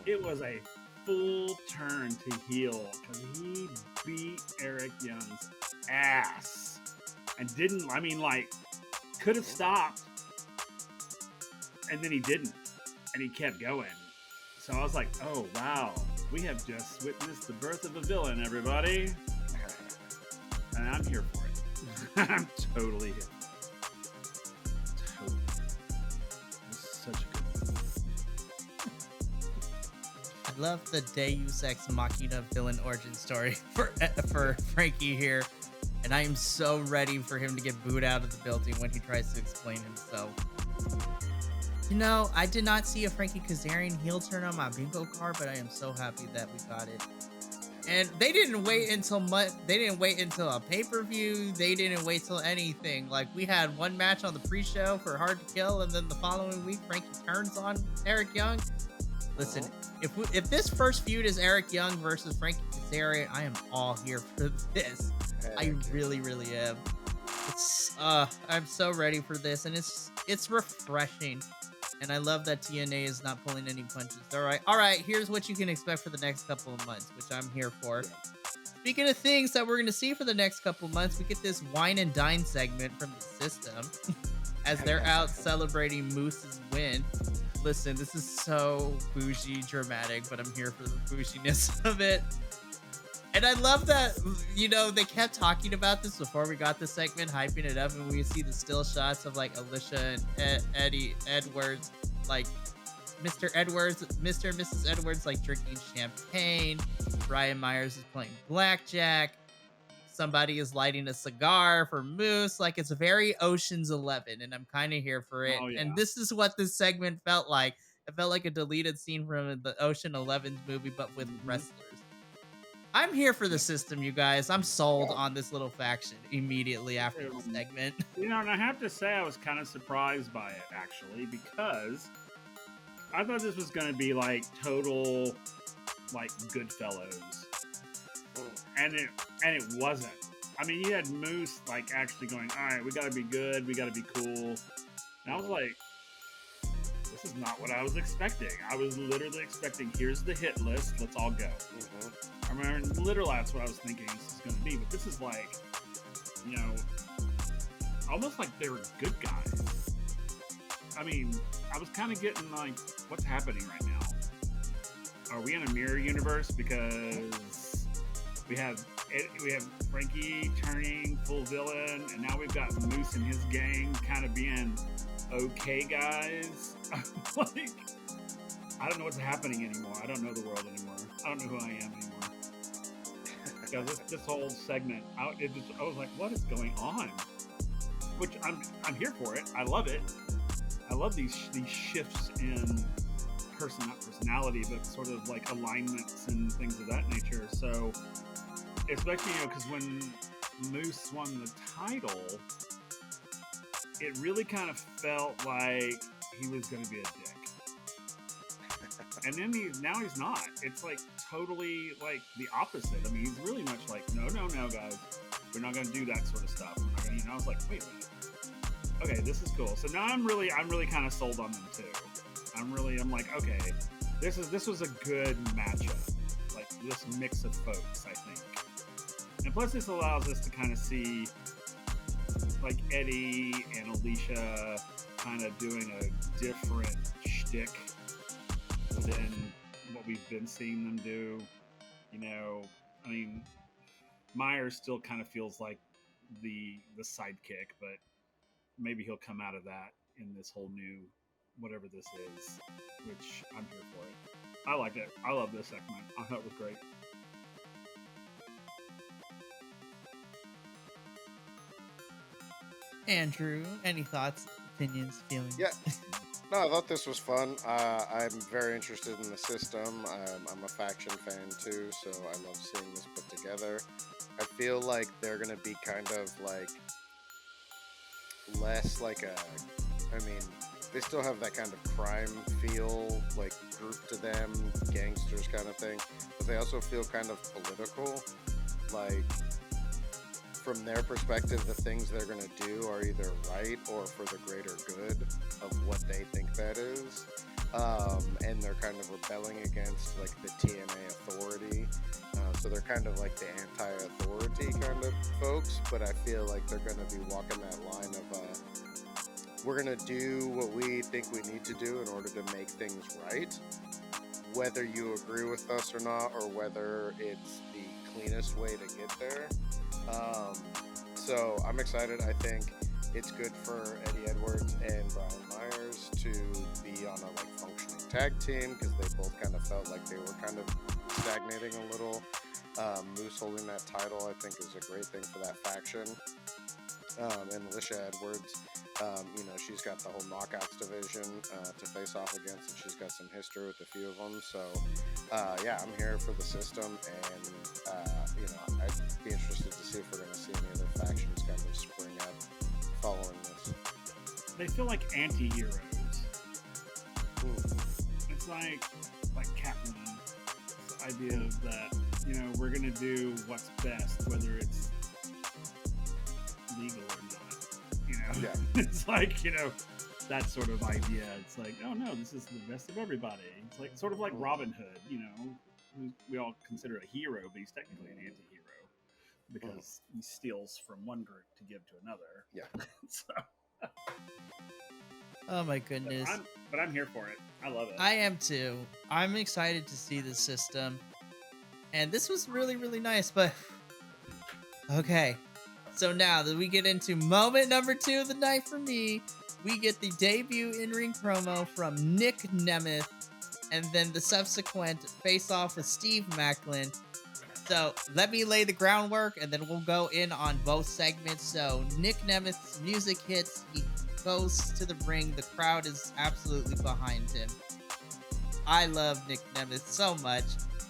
It was a full turn to heel because he beat Eric Young's ass and didn't. I mean, like, could have stopped, and then he didn't, and he kept going. So I was like, oh wow, we have just witnessed the birth of a villain, everybody, and I'm here for it. I'm totally here. Totally. It's such a good one. I love the Deus Ex Machina villain origin story for Frankie here, and I am so ready for him to get booed out of the building when he tries to explain himself. You know, I did not see a Frankie Kazarian heel turn on my bingo card, but I am so happy that we got it. And they didn't wait until a pay-per-view. They didn't wait till anything. Like, we had one match on the pre-show for Hard to Kill, and then the following week, Frankie turns on Eric Young. Listen, if this first feud is Eric Young versus Frankie Kazarian, I am all here for this. I really, really am. I'm so ready for this, and it's refreshing. And I love that TNA is not pulling any punches. All right, here's what you can expect for the next couple of months, which I'm here for. Speaking of things that we're going to see for the next couple of months, we get this wine and dine segment from the system as they're out celebrating Moose's win. Listen, this is so bougie dramatic, but I'm here for the bouginess of it. And I love that, you know, they kept talking about this before we got this segment, hyping it up, and we see the still shots of, like, Alicia and Eddie Edwards, like, Mr. and Mrs. Edwards, like, drinking champagne. Brian Myers is playing blackjack. Somebody is lighting a cigar for Moose. Like, it's very Ocean's 11, and I'm kind of here for it. Oh, yeah. And this is what this segment felt like. It felt like a deleted scene from the Ocean 11 movie, but with wrestlers. I'm here for the system, you guys. I'm sold on this little faction immediately after the segment. You know, and I have to say I was kind of surprised by it, actually, because I thought this was going to be, like, total, like, Goodfellas. And it wasn't. I mean, you had Moose, like, actually going, all right, we got to be good, we got to be cool. And I was like, this is not what I was expecting. I was literally expecting, here's the hit list, let's all go. I mean, literally, that's what I was thinking this is going to be. But this is like, you know, almost like they were good guys. I mean, I was kind of getting like, what's happening right now? Are we in a mirror universe? Because we have Frankie turning full villain, and now we've got Moose and his gang kind of being okay guys. Like, I don't know what's happening anymore. I don't know the world anymore. I don't know who I am anymore. Because this whole segment, I was like, what is going on? Which I'm here for it. I love it. I love these shifts in not personality, but sort of like alignments and things of that nature. So, especially, you know, because when Moose won the title, it really kind of felt like he was going to be a dick. And then he's not. It's like totally like the opposite. I mean, he's really much like, no, guys, we're not going to do that sort of stuff. We're not gonna, you know, I was like, wait a minute. Okay, this is cool. So now I'm really kind of sold on them too. I'm like, okay, this was a good matchup. Like this mix of folks, I think. And plus, this allows us to kind of see like Eddie and Alicia kind of doing a different shtick than what we've been seeing them do. You know, I mean, Myers still kind of feels like the sidekick, but maybe he'll come out of that in this whole new whatever this is, which I'm here for it. I liked it. I love this segment. I thought it was great. Andrew, any thoughts, opinions, feelings? Yeah. No, I thought this was fun. I'm very interested in the system. I'm a faction fan too, so I love seeing this put together. I feel like they're going to be kind of like less like they still have that kind of crime feel, like group to them, gangsters kind of thing, but they also feel kind of political. Like from their perspective, the things they're going to do are either right or for the greater good of what they think that is. And they're kind of rebelling against like the TNA authority. So they're kind of like the anti-authority kind of folks, but I feel like they're going to be walking that line of we're going to do what we think we need to do in order to make things right, whether you agree with us or not, or whether it's the cleanest way to get there. So I'm excited. I think it's good for Eddie Edwards and Brian Myers to be on a like functioning tag team, because they both kind of felt like they were kind of stagnating a little. Moose holding that title, I think, is a great thing for that faction. And Alicia Edwards, you know, she's got the whole Knockouts division to face off against, and she's got some history with a few of them. So, yeah, I'm here for the system, and, you know, I'd be interested to see if we're going to see any other factions kind of spring up following this. They feel like anti-heroes. It's like Maclin. The idea of that, you know, we're going to do what's best, whether it's legal or not, you know. Yeah. It's like, you know, that sort of idea. It's like, oh no, this is the best of everybody. It's like sort of like Robin Hood, you know, who we all consider a hero, but he's technically an anti-hero because he steals from one group to give to another. Yeah. So, Oh my goodness. but I'm here for it. I love it. I am too. I'm excited to see the system. And this was really, really nice, but okay. So now that we get into moment number 2 of the night for me, we get the debut in-ring promo from Nick Nemeth, and then the subsequent face-off with Steve Maclin. So let me lay the groundwork, and then we'll go in on both segments. So Nick Nemeth's music hits, he goes to the ring, the crowd is absolutely behind him. I love Nick Nemeth so much.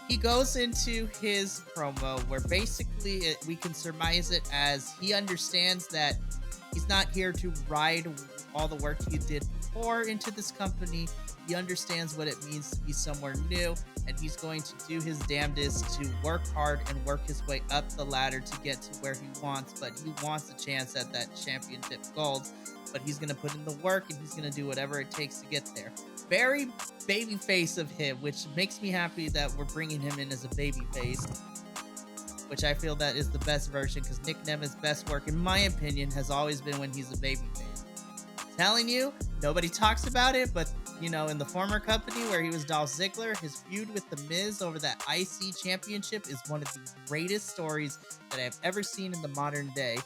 He goes into his promo where basically we can surmise it as he understands that he's not here to ride all the work he did before into this company. He understands what it means to be somewhere new, and he's going to do his damnedest to work hard and work his way up the ladder to get to where he wants, but he wants a chance at that championship gold, but he's going to put in the work, and he's going to do whatever it takes to get there. Very baby face of him, which makes me happy that we're bringing him in as a baby face, which I feel that is the best version, because Nick Nemeth's best work, in my opinion, has always been when he's a baby face. Telling you, nobody talks about it, but you know, in the former company where he was Dolph Ziggler, his feud with The Miz over that IC championship is one of the greatest stories that I've ever seen in the modern day.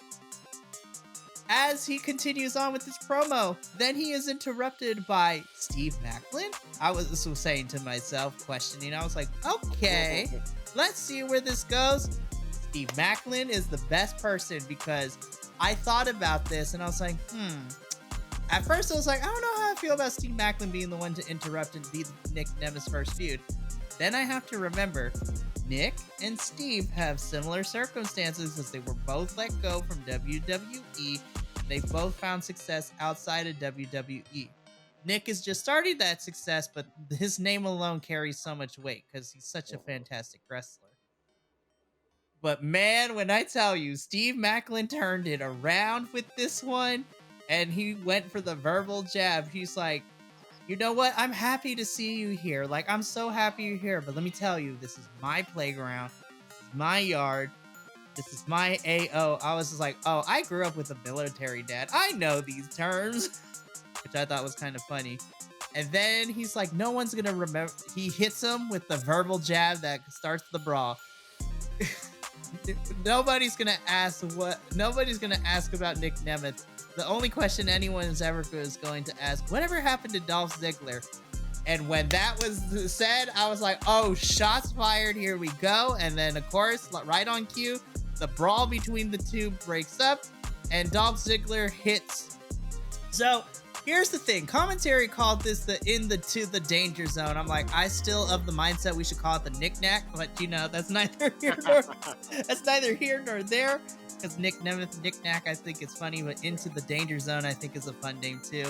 As he continues on with this promo, then he is interrupted by Steve Maclin. I was saying to myself, questioning, I was like, okay, let's see where this goes. Steve Maclin is the best person, because I thought about this and I was like, At first I was like, I don't know how I feel about Steve Maclin being the one to interrupt and be Nick Nemeth's first feud. Then I have to remember, Nick and Steve have similar circumstances, as they were both let go from WWE. They both found success outside of WWE. Nick is just starting that success, but his name alone carries so much weight because he's such a fantastic wrestler. But man, when I tell you, Steve Maclin turned it around with this one, and he went for the verbal jab. He's like, you know what? I'm happy to see you here. Like, I'm so happy you're here. But let me tell you, this is my playground. This is my yard. This is my AO. I was just like, oh, I grew up with a military dad. I know these terms. Which I thought was kind of funny. And then he's like, no one's going to remember. He hits him with the verbal jab that starts the brawl. Nobody's going to ask about Nick Nemeth. The only question anyone is ever going to ask, whatever happened to Dolph Ziggler? And when that was said, I was like, oh, shots fired, here we go. And then, of course, right on cue, the brawl between the two breaks up, and Dolph Ziggler hits. So, here's the thing. Commentary called this the danger zone. I'm like, I still of the mindset we should call it the knick-knack, but you know, that's neither here nor there. Because Nick Nemeth, knick-knack, I think it's funny, but into the danger zone, I think is a fun name too.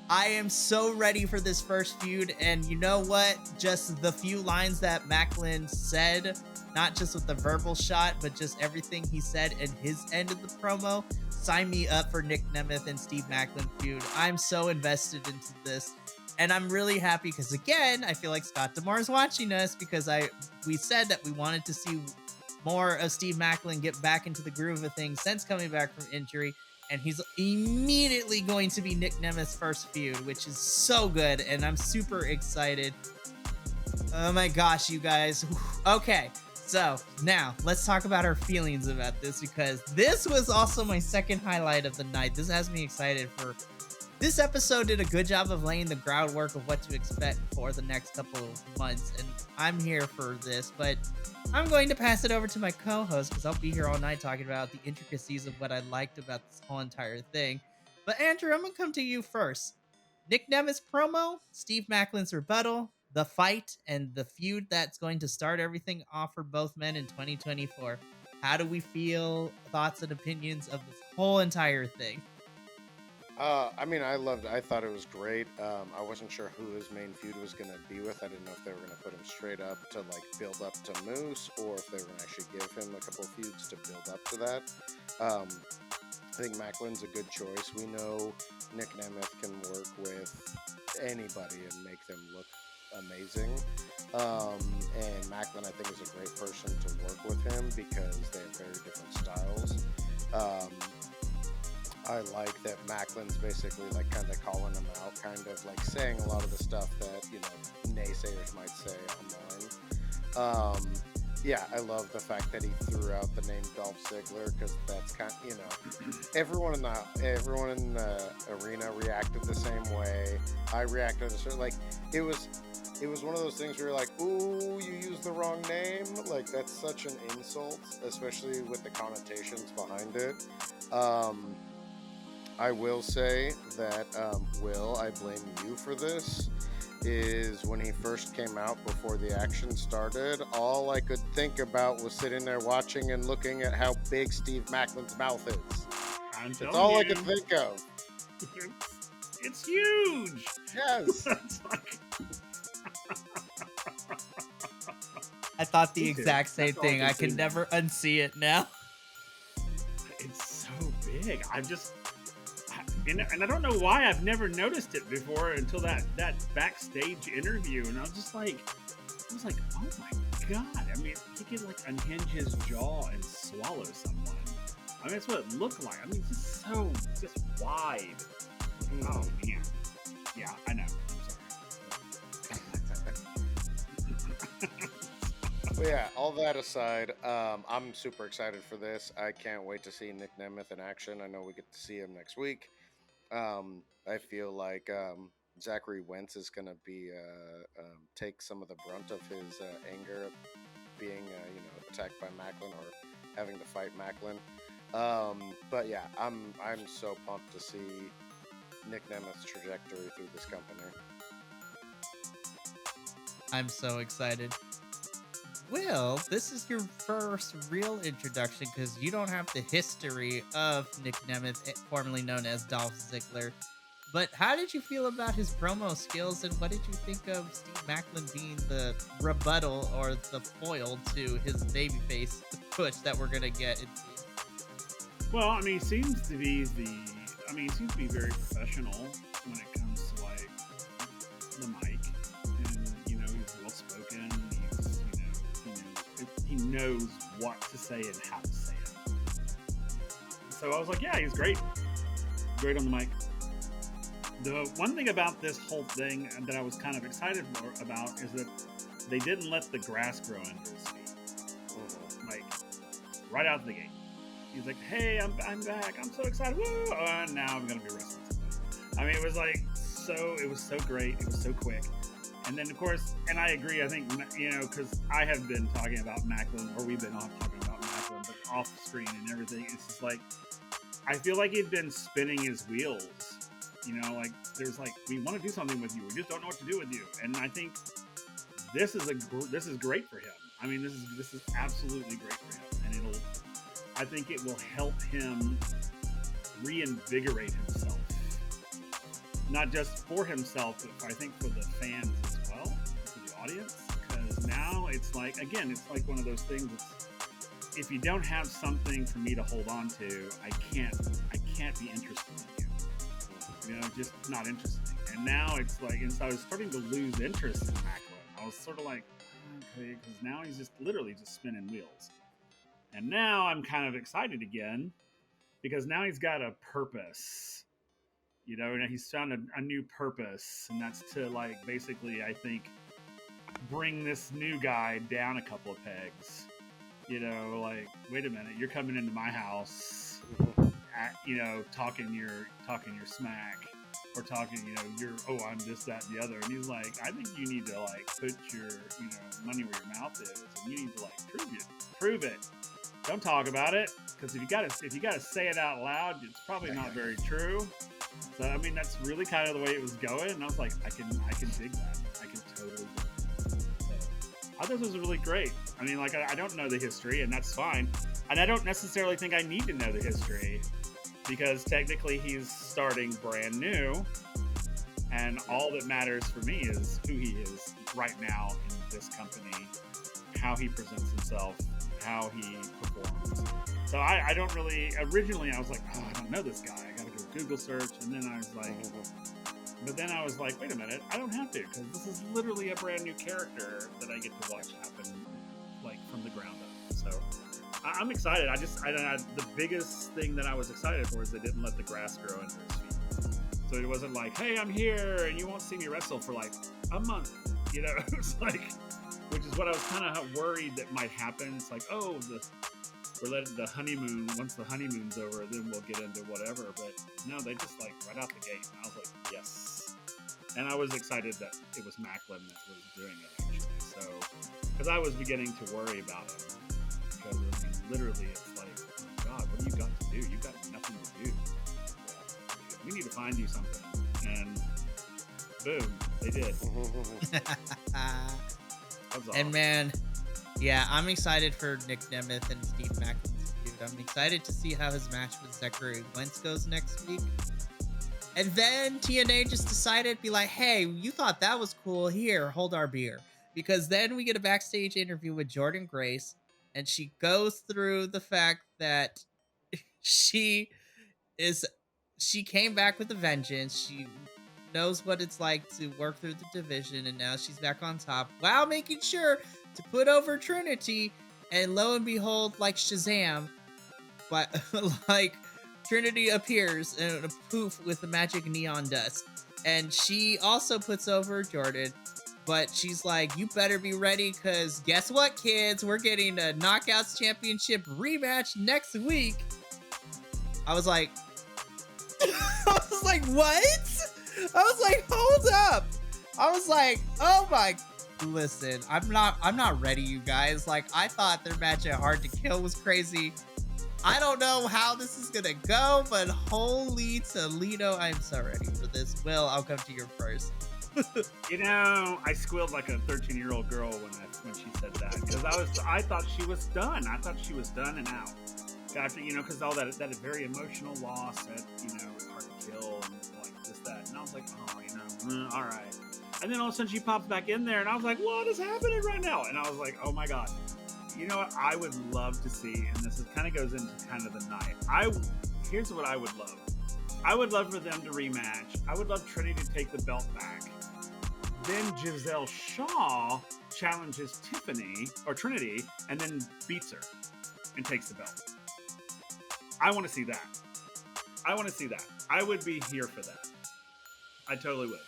I am so ready for this first feud, and you know what? Just the few lines that Maclin said not just with the verbal shot, but just everything he said in his end of the promo. Sign me up for Nick Nemeth and Steve Maclin feud. I'm so invested into this. And I'm really happy because, again, I feel like Scott Demore is watching us because we said that we wanted to see more of Steve Maclin get back into the groove of things since coming back from injury. And he's immediately going to be Nick Nemeth's first feud, which is so good. And I'm super excited. Oh my gosh, you guys. Okay, so now let's talk about our feelings about this, because this was also my second highlight of the night. This has me excited for... This episode did a good job of laying the groundwork of what to expect for the next couple of months, and I'm here for this, but I'm going to pass it over to my co-host because I'll be here all night talking about the intricacies of what I liked about this whole entire thing. But Andrew, I'm going to come to you first. Nick Nemeth's promo, Steve Maclin's rebuttal, the fight, and the feud that's going to start everything off for both men in 2024. How do we feel? Thoughts and opinions of this whole entire thing? I mean, I loved it. I thought it was great. I wasn't sure who his main feud was going to be with. I didn't know if they were going to put him straight up to like build up to Moose, or if they were going to actually give him a couple of feuds to build up to that. I think Maclin's a good choice. We know Nick Nemeth can work with anybody and make them look amazing. And Maclin, I think, is a great person to work with him because they have very different styles. I like that Maclin's basically like kind of calling him out, kind of like saying a lot of the stuff that, you know, naysayers might say online. Yeah, I love the fact that he threw out the name Dolph Ziggler, because that's kind of, you know, everyone in the arena reacted the same way. I reacted a certain, like, it was one of those things where you're like, ooh, you used the wrong name. Like, that's such an insult, especially with the connotations behind it. I will say that, Will, I blame you for this, is when he first came out before the action started, all I could think about was sitting there watching and looking at how big Steve Maclin's mouth is. That's all I could think of. It's huge! Yes! I thought the exact same thing. I can never unsee it now. It's so big. And I don't know why I've never noticed it before until that backstage interview, and I was like, oh my god! I mean, he could like unhinge his jaw and swallow someone. I mean, that's what it looked like. I mean, just wide. Oh man, yeah, I know. I'm sorry. But yeah, all that aside, I'm super excited for this. I can't wait to see Nick Nemeth in action. I know we get to see him next week. I feel like Zachary Wentz is going to be take some of the brunt of his anger being attacked by Maclin or having to fight Maclin. But yeah, I'm so pumped to see Nick Nemeth's trajectory through this company. I'm so excited. Will, this is your first real introduction because you don't have the history of Nick Nemeth, formerly known as Dolph Ziggler. But how did you feel about his promo skills, and what did you think of Steve Maclin being the rebuttal or the foil to his babyface push that we're gonna get? It seems. Well, I mean, he seems to be very professional when it comes to like the mic, and he's well spoken. He knows what to say and how to say it. So I was like, yeah, he's great on the mic. The one thing about this whole thing that I was kind of excited about is that they didn't let the grass grow under his feet. Like, right out the gate. He's like, hey, I'm back. I'm so excited. Woo! And now I'm going to be wrestling somebody. I mean, it was so great. It was so quick. And then, of course, and I agree, I think, because I have been talking about Maclin, or we've been off talking about Maclin, but off screen and everything. It's just like, I feel like he'd been spinning his wheels. Like, there's like, we want to do something with you. We just don't know what to do with you. And I think this is great for him. I mean, this is absolutely great for him. And I think it will help him reinvigorate himself. Not just for himself, but I think for the fans as well, for the audience. Because now it's it's like, again, it's like one of those things. If you don't have something for me to hold on to, I can't be interested in you. You know, just not interested. And now it's like, and so I was starting to lose interest in Maclin. I was sort of like, okay, because now he's just literally just spinning wheels. And now I'm kind of excited again because now he's got a purpose. You know, and he's found a new purpose, and that's to, like, basically, I think, bring this new guy down a couple of pegs. You know, like, wait a minute, you're coming into my house, you know, talking your smack, or talking, you know, I'm this, that, and the other. And he's like, I think you need to, like, put your, you know, money where your mouth is, and you need to, like, prove it. Don't talk about it, because if you gotta say it out loud, it's probably not very true. So I mean, that's really kind of the way it was going, and I was like, I can dig that. I can totally dig that. So I thought this was really great. I mean, like, I don't know the history, and that's fine. And I don't necessarily think I need to know the history, because technically he's starting brand new, and all that matters for me is who he is right now in this company, how he presents himself, how he performs. So I don't really, originally I was like, oh, I don't know this guy. I gotta go Google search. And then I was like, but then I was like, wait a minute, I don't have to, because this is literally a brand new character that I get to watch happen, like, from the ground up. So I'm excited. The biggest thing that I was excited for is they didn't let the grass grow under his feet. So it wasn't like, hey, I'm here and you won't see me wrestle for like a month. You know, it's like, which is what I was kind of worried that might happen. It's like, oh, we're letting the honeymoon, once the honeymoon's over, then we'll get into whatever. But no, they just, like, right out the gate. And I was like, yes. And I was excited that it was Maclin that was doing it, actually. So, because I was beginning to worry about it. Because, I mean, literally, it's like, oh my God, what do you got to do? You've got nothing to do. We need to find you something. And boom, they did. Awesome. And man, yeah, I'm excited for Nick Nemeth and Steve Maclin's feud. I'm excited to see how his match with Zachary Wentz goes next week. And then TNA just decided to be like, hey, you thought that was cool. Here, hold our beer. Because then we get a backstage interview with Jordan Grace, and she goes through the fact that she came back with a vengeance. She knows what it's like to work through the division, and now she's back on top while making sure to put over Trinity. And lo and behold, like Shazam, but like Trinity appears in a poof with the magic neon dust, and she also puts over Jordan. But she's like, you better be ready, because guess what, kids? We're getting a Knockouts Championship rematch next week. I was like, what? I was like, hold up. I was like, oh my, listen, I'm not ready, you guys. Like, I thought their match at Hard to Kill was crazy. I don't know how this is gonna go, but holy Toledo, I'm so ready for this. Will, I'll come to you first. You know, I squealed like a 13-year-old girl when she said that, because I thought she was done. I thought she was done and out. After, you know, because all that very emotional loss at, you know, Hard to Kill and like this, that, and I was like, oh, you know, all right. And then all of a sudden she pops back in there, and I was like, what is happening right now? And I was like, oh my God. You know what I would love to see, and this kind of goes into kind of the night. Here's what I would love. I would love for them to rematch. I would love Trinity to take the belt back. Then Giselle Shaw challenges Trinity, and then beats her and takes the belt. I want to see that. I would be here for that. I totally would.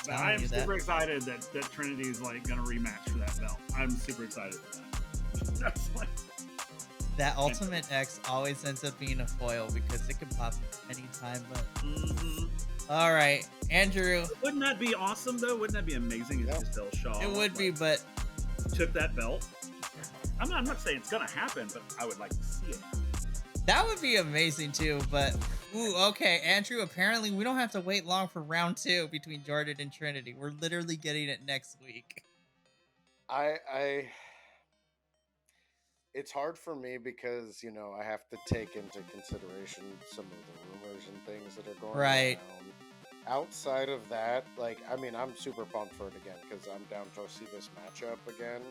But I am super excited that Trinity's like gonna rematch for that belt. I'm super excited for that. That's like, that Ultimate X always ends up being a foil because it can pop anytime. But all right, Andrew. Wouldn't that be awesome though? Wouldn't that be amazing if Giselle Shaw? It would be, but took that belt. I'm not saying it's gonna happen, but I would like to see it happen. That would be amazing too, but okay, Andrew, apparently we don't have to wait long for round 2 between Jordan and Trinity. We're literally getting it next week. It's hard for me because, you know, I have to take into consideration some of the rumors and things that are going around. outside of that, like, I mean, I'm super pumped for it again because I'm down to see this matchup again.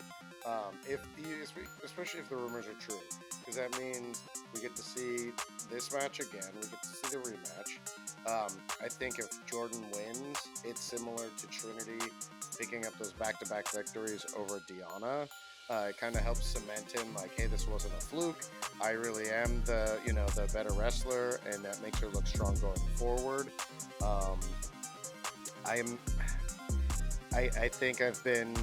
Especially if the rumors are true, because that means we get to see this match again. We get to see the rematch. I think if Jordan wins, it's similar to Trinity picking up those back-to-back victories over Deanna. It kind of helps cement him, like, hey, this wasn't a fluke. I really am the better wrestler, and that makes her look strong going forward. I think I've been,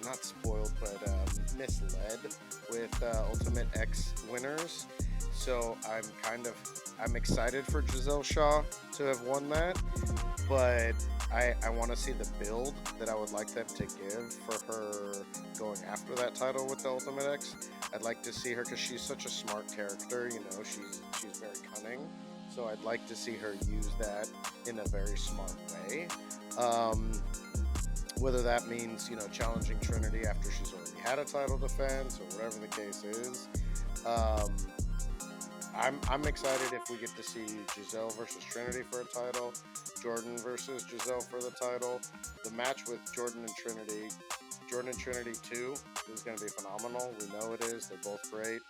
not spoiled, but misled with Ultimate X winners. So I'm excited for Giselle Shaw to have won that, but I want to see the build that I would like them to give for her going after that title with the Ultimate X. I'd like to see her, because she's such a smart character, she's very cunning. So I'd like to see her use that in a very smart way. Whether that means, challenging Trinity after she's already had a title defense or whatever the case is. I'm excited if we get to see Giselle versus Trinity for a title, Jordan versus Giselle for the title. The match with Jordan and Trinity 2 is going to be phenomenal. We know it is. They're both great.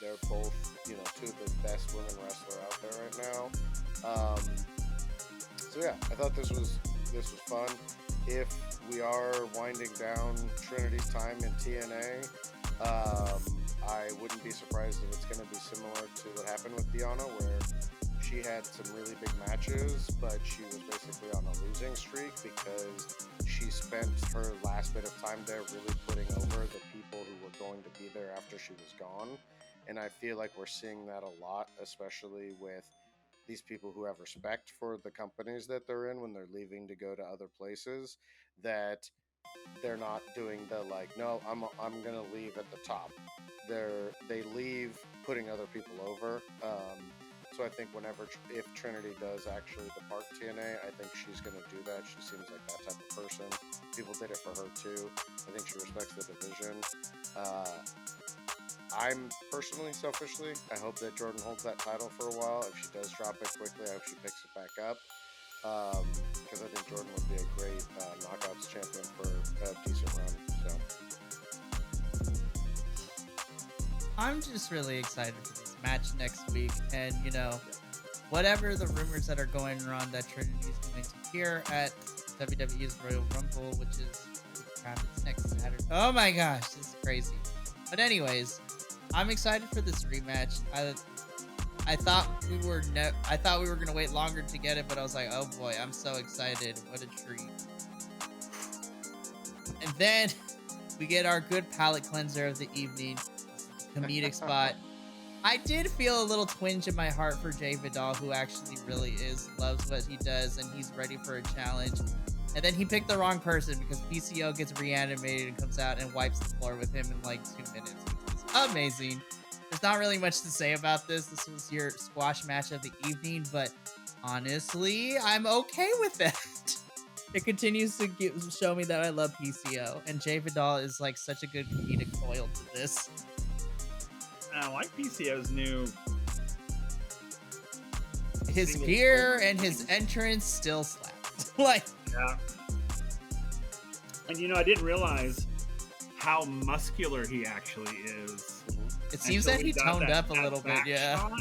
They're both, two of the best women wrestlers out there right now. So yeah, I thought this was fun. If we are winding down Trinity's time in TNA, I wouldn't be surprised if it's going to be similar to what happened with Deanna, where she had some really big matches, but she was basically on a losing streak because she spent her last bit of time there really putting over the people who were going to be there after she was gone. And I feel like we're seeing that a lot, especially with these people who have respect for the companies that they're in when they're leaving to go to other places, that they're not doing the, like, no, I'm gonna leave at the top. They leave putting other people over. So I think if Trinity does actually depart TNA, I think she's gonna do that. She seems like that type of person. People did it for her too. I think she respects the division. I'm personally, selfishly, I hope that Jordan holds that title for a while. If she does drop it quickly, I hope she picks it back up. Because I think Jordan would be a great knockouts champion for a decent run. So I'm just really excited for this match next week, and whatever the rumors that are going around that Trinity is going to appear at WWE's Royal Rumble, which is, holy crap, it's next Saturday. Oh my gosh, this is crazy. But anyways, I'm excited for this rematch. I thought we were gonna wait longer to get it, but I was like, oh boy, I'm so excited! What a treat! And then we get our good palate cleanser of the evening, comedic spot. I did feel a little twinge in my heart for Jay Vidal, who actually really loves what he does, and he's ready for a challenge. And then he picked the wrong person because PCO gets reanimated and comes out and wipes the floor with him in like 2 minutes, which is amazing. There's not really much to say about this. This was your squash match of the evening, but honestly, I'm okay with that. It continues to show me that I love PCO, and Jay Vidal is like such a good comedic foil to this. I like PCO's new. His gear and his entrance still slaps. Like, yeah. And I didn't realize how muscular he actually is. It seems that he toned up a little bit, yeah. Shot,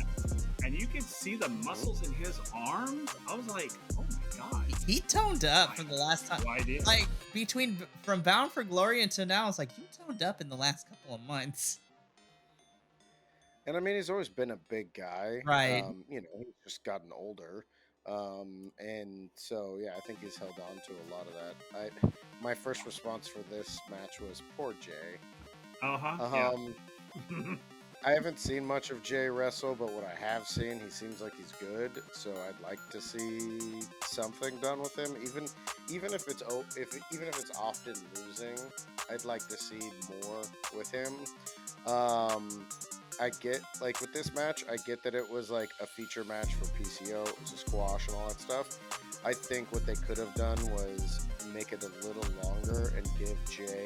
and you could see the muscles in his arms. I was like, oh my god. He toned up from the last time. No idea. Like, from Bound for Glory until now, it's like, you toned up in the last couple of months. And I mean, he's always been a big guy. Right. He's just gotten older. And so, yeah, I think he's held on to a lot of that. My first response for this match was, poor Jay. I haven't seen much of Jay wrestle, but what I have seen, he seems like he's good. So I'd like to see something done with him, even if it's often losing. I'd like to see more with him. I get, like, with this match, I get that it was like a feature match for PCO. It was a squash and all that stuff. I think what they could have done was make it a little longer and give Jay,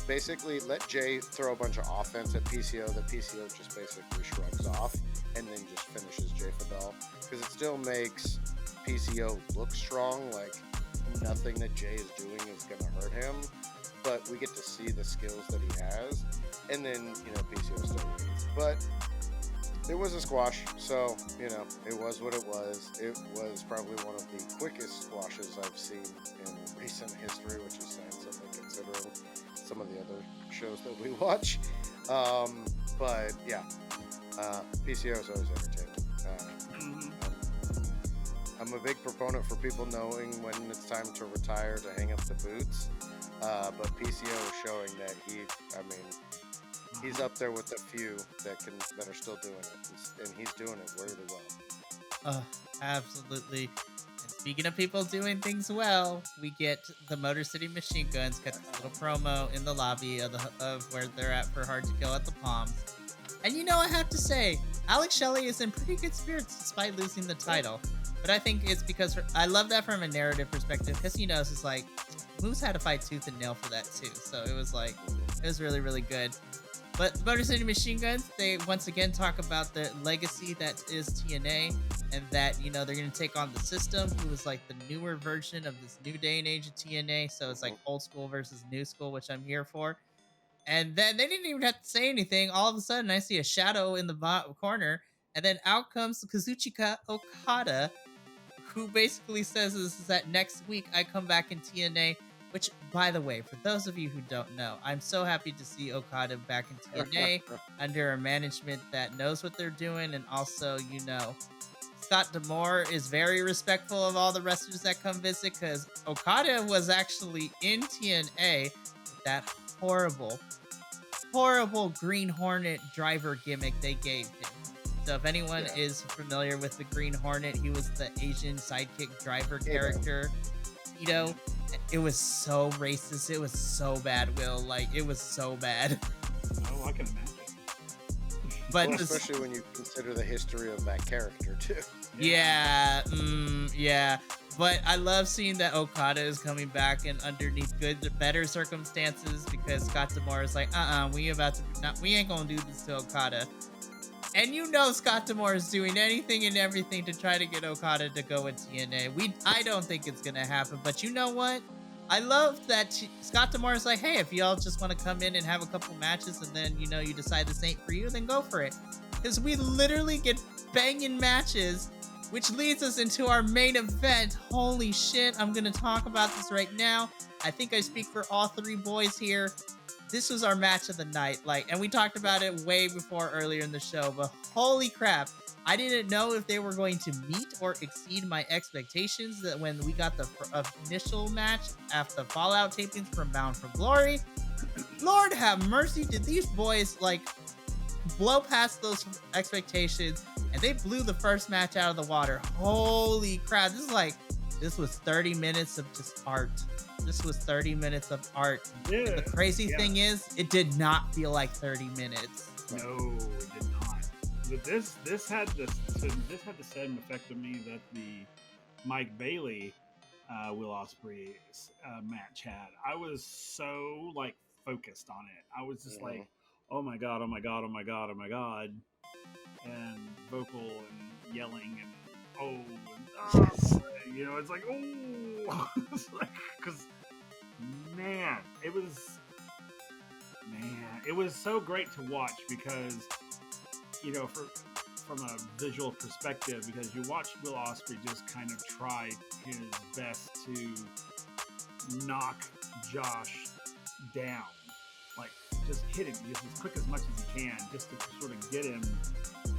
basically let Jay throw a bunch of offense at PCO that PCO just basically shrugs off, and then just finishes Jay Fidel, because it still makes PCO look strong, like nothing that Jay is doing is going to hurt him, but we get to see the skills that he has, and then, PCO still wins. But it was a squash, so, it was what it was. It was probably one of the quickest squashes I've seen in recent history, which is saying something considering some of the other shows that we watch. But yeah, PCO is always entertaining. I'm a big proponent for people knowing when it's time to retire, to hang up the boots. But PCO is showing that he's up there with the few that are still doing it, and he's doing it really well. Absolutely. And speaking of people doing things well, we get the Motor City Machine Guns cut this little promo in the lobby of where they're at for Hard to Kill at the Palms. And I have to say, Alex Shelley is in pretty good spirits despite losing the title. But I think it's because I love that from a narrative perspective, because it's like Moose had to fight tooth and nail for that too. So it was really, really good. But the Motor City Machine Guns, they once again talk about the legacy that is TNA, and that, they're going to take on the System, who is like the newer version of this new day and age of TNA. So it's like old school versus new school, which I'm here for. And then they didn't even have to say anything. All of a sudden, I see a shadow in the corner, and then out comes Kazuchika Okada, who basically says is that next week I come back in TNA, which, by the way, for those of you who don't know, I'm so happy to see Okada back in TNA under a management that knows what they're doing, and also, Scott Demore is very respectful of all the wrestlers that come visit, because Okada was actually in TNA with that horrible Green Hornet driver gimmick they gave him. So if anyone is familiar with the Green Hornet, he was the Asian sidekick driver character. It was so racist. It was so bad, Will. It was so bad. Oh, I can imagine. But especially when you consider the history of that character, too. Yeah. But I love seeing that Okada is coming back and underneath better circumstances, because Scott Demore is like, we ain't gonna do this to Okada. And Scott Demore is doing anything and everything to try to get Okada to go in TNA. I don't think it's gonna happen, but you know what? I love that Scott Demore is like, hey, if y'all just want to come in and have a couple matches, and then you decide this ain't for you, then go for it. Because we literally get banging matches, which leads us into our main event. Holy shit, I'm gonna talk about this right now. I think I speak for all three boys here. This was our match of the night, and we talked about it way before earlier in the show, but holy crap, I didn't know if they were going to meet or exceed my expectations that when we got the initial match after Fallout tapings from Bound for Glory. Lord have mercy, did these boys blow past those expectations, and they blew the first match out of the water. Holy crap, this was 30 minutes of just art. This was 30 minutes of art. Yeah, the crazy thing is, it did not feel like 30 minutes. No, it did not. But this had the same effect on me that the Mike Bailey Will Ospreay match had. I was so focused on it. I was just like, oh my god, oh my god, oh my god, oh my god, and vocal and yelling and it's like, oh, because it was so great to watch, because from a visual perspective, because you watch Will Ospreay just kind of try his best to knock Josh down, just hit him just as quick as much as he can, just to sort of get him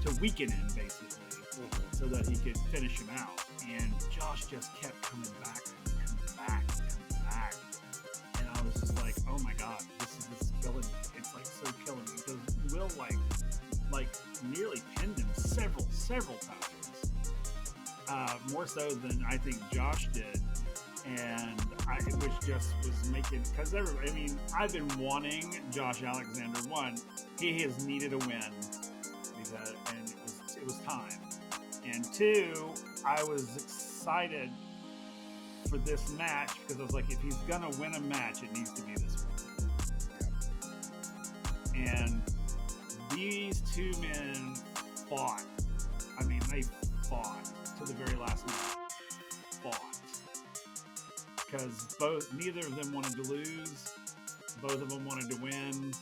to weaken him, basically, so that he could finish him out. And Josh just kept coming back, and I was just like, oh my god, this is killing me. It's so killing me, because Will nearly pinned him several times, more so than I think Josh did. And was making, because I've been wanting Josh Alexander. One, he has needed a win, and it was time. And two, I was excited for this match, because I was like, if he's gonna win a match, it needs to be this one. And these two men fought and they fought to the very last minute. Fought. Because neither of them wanted to lose. Both of them wanted to win.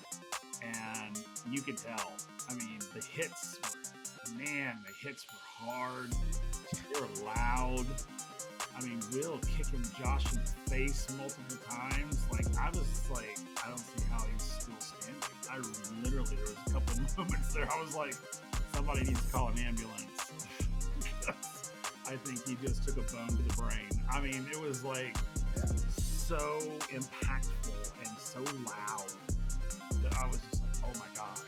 And you could tell. I mean, the hits were hard. They were loud. I mean, Will kicking Josh in the face multiple times. Like, I was like, I don't see how he's still standing. There was a couple of moments there. I was like, somebody needs to call an ambulance. I think he just took a bone to the brain. I mean, it was like so impactful and so loud that I was just like, oh my God,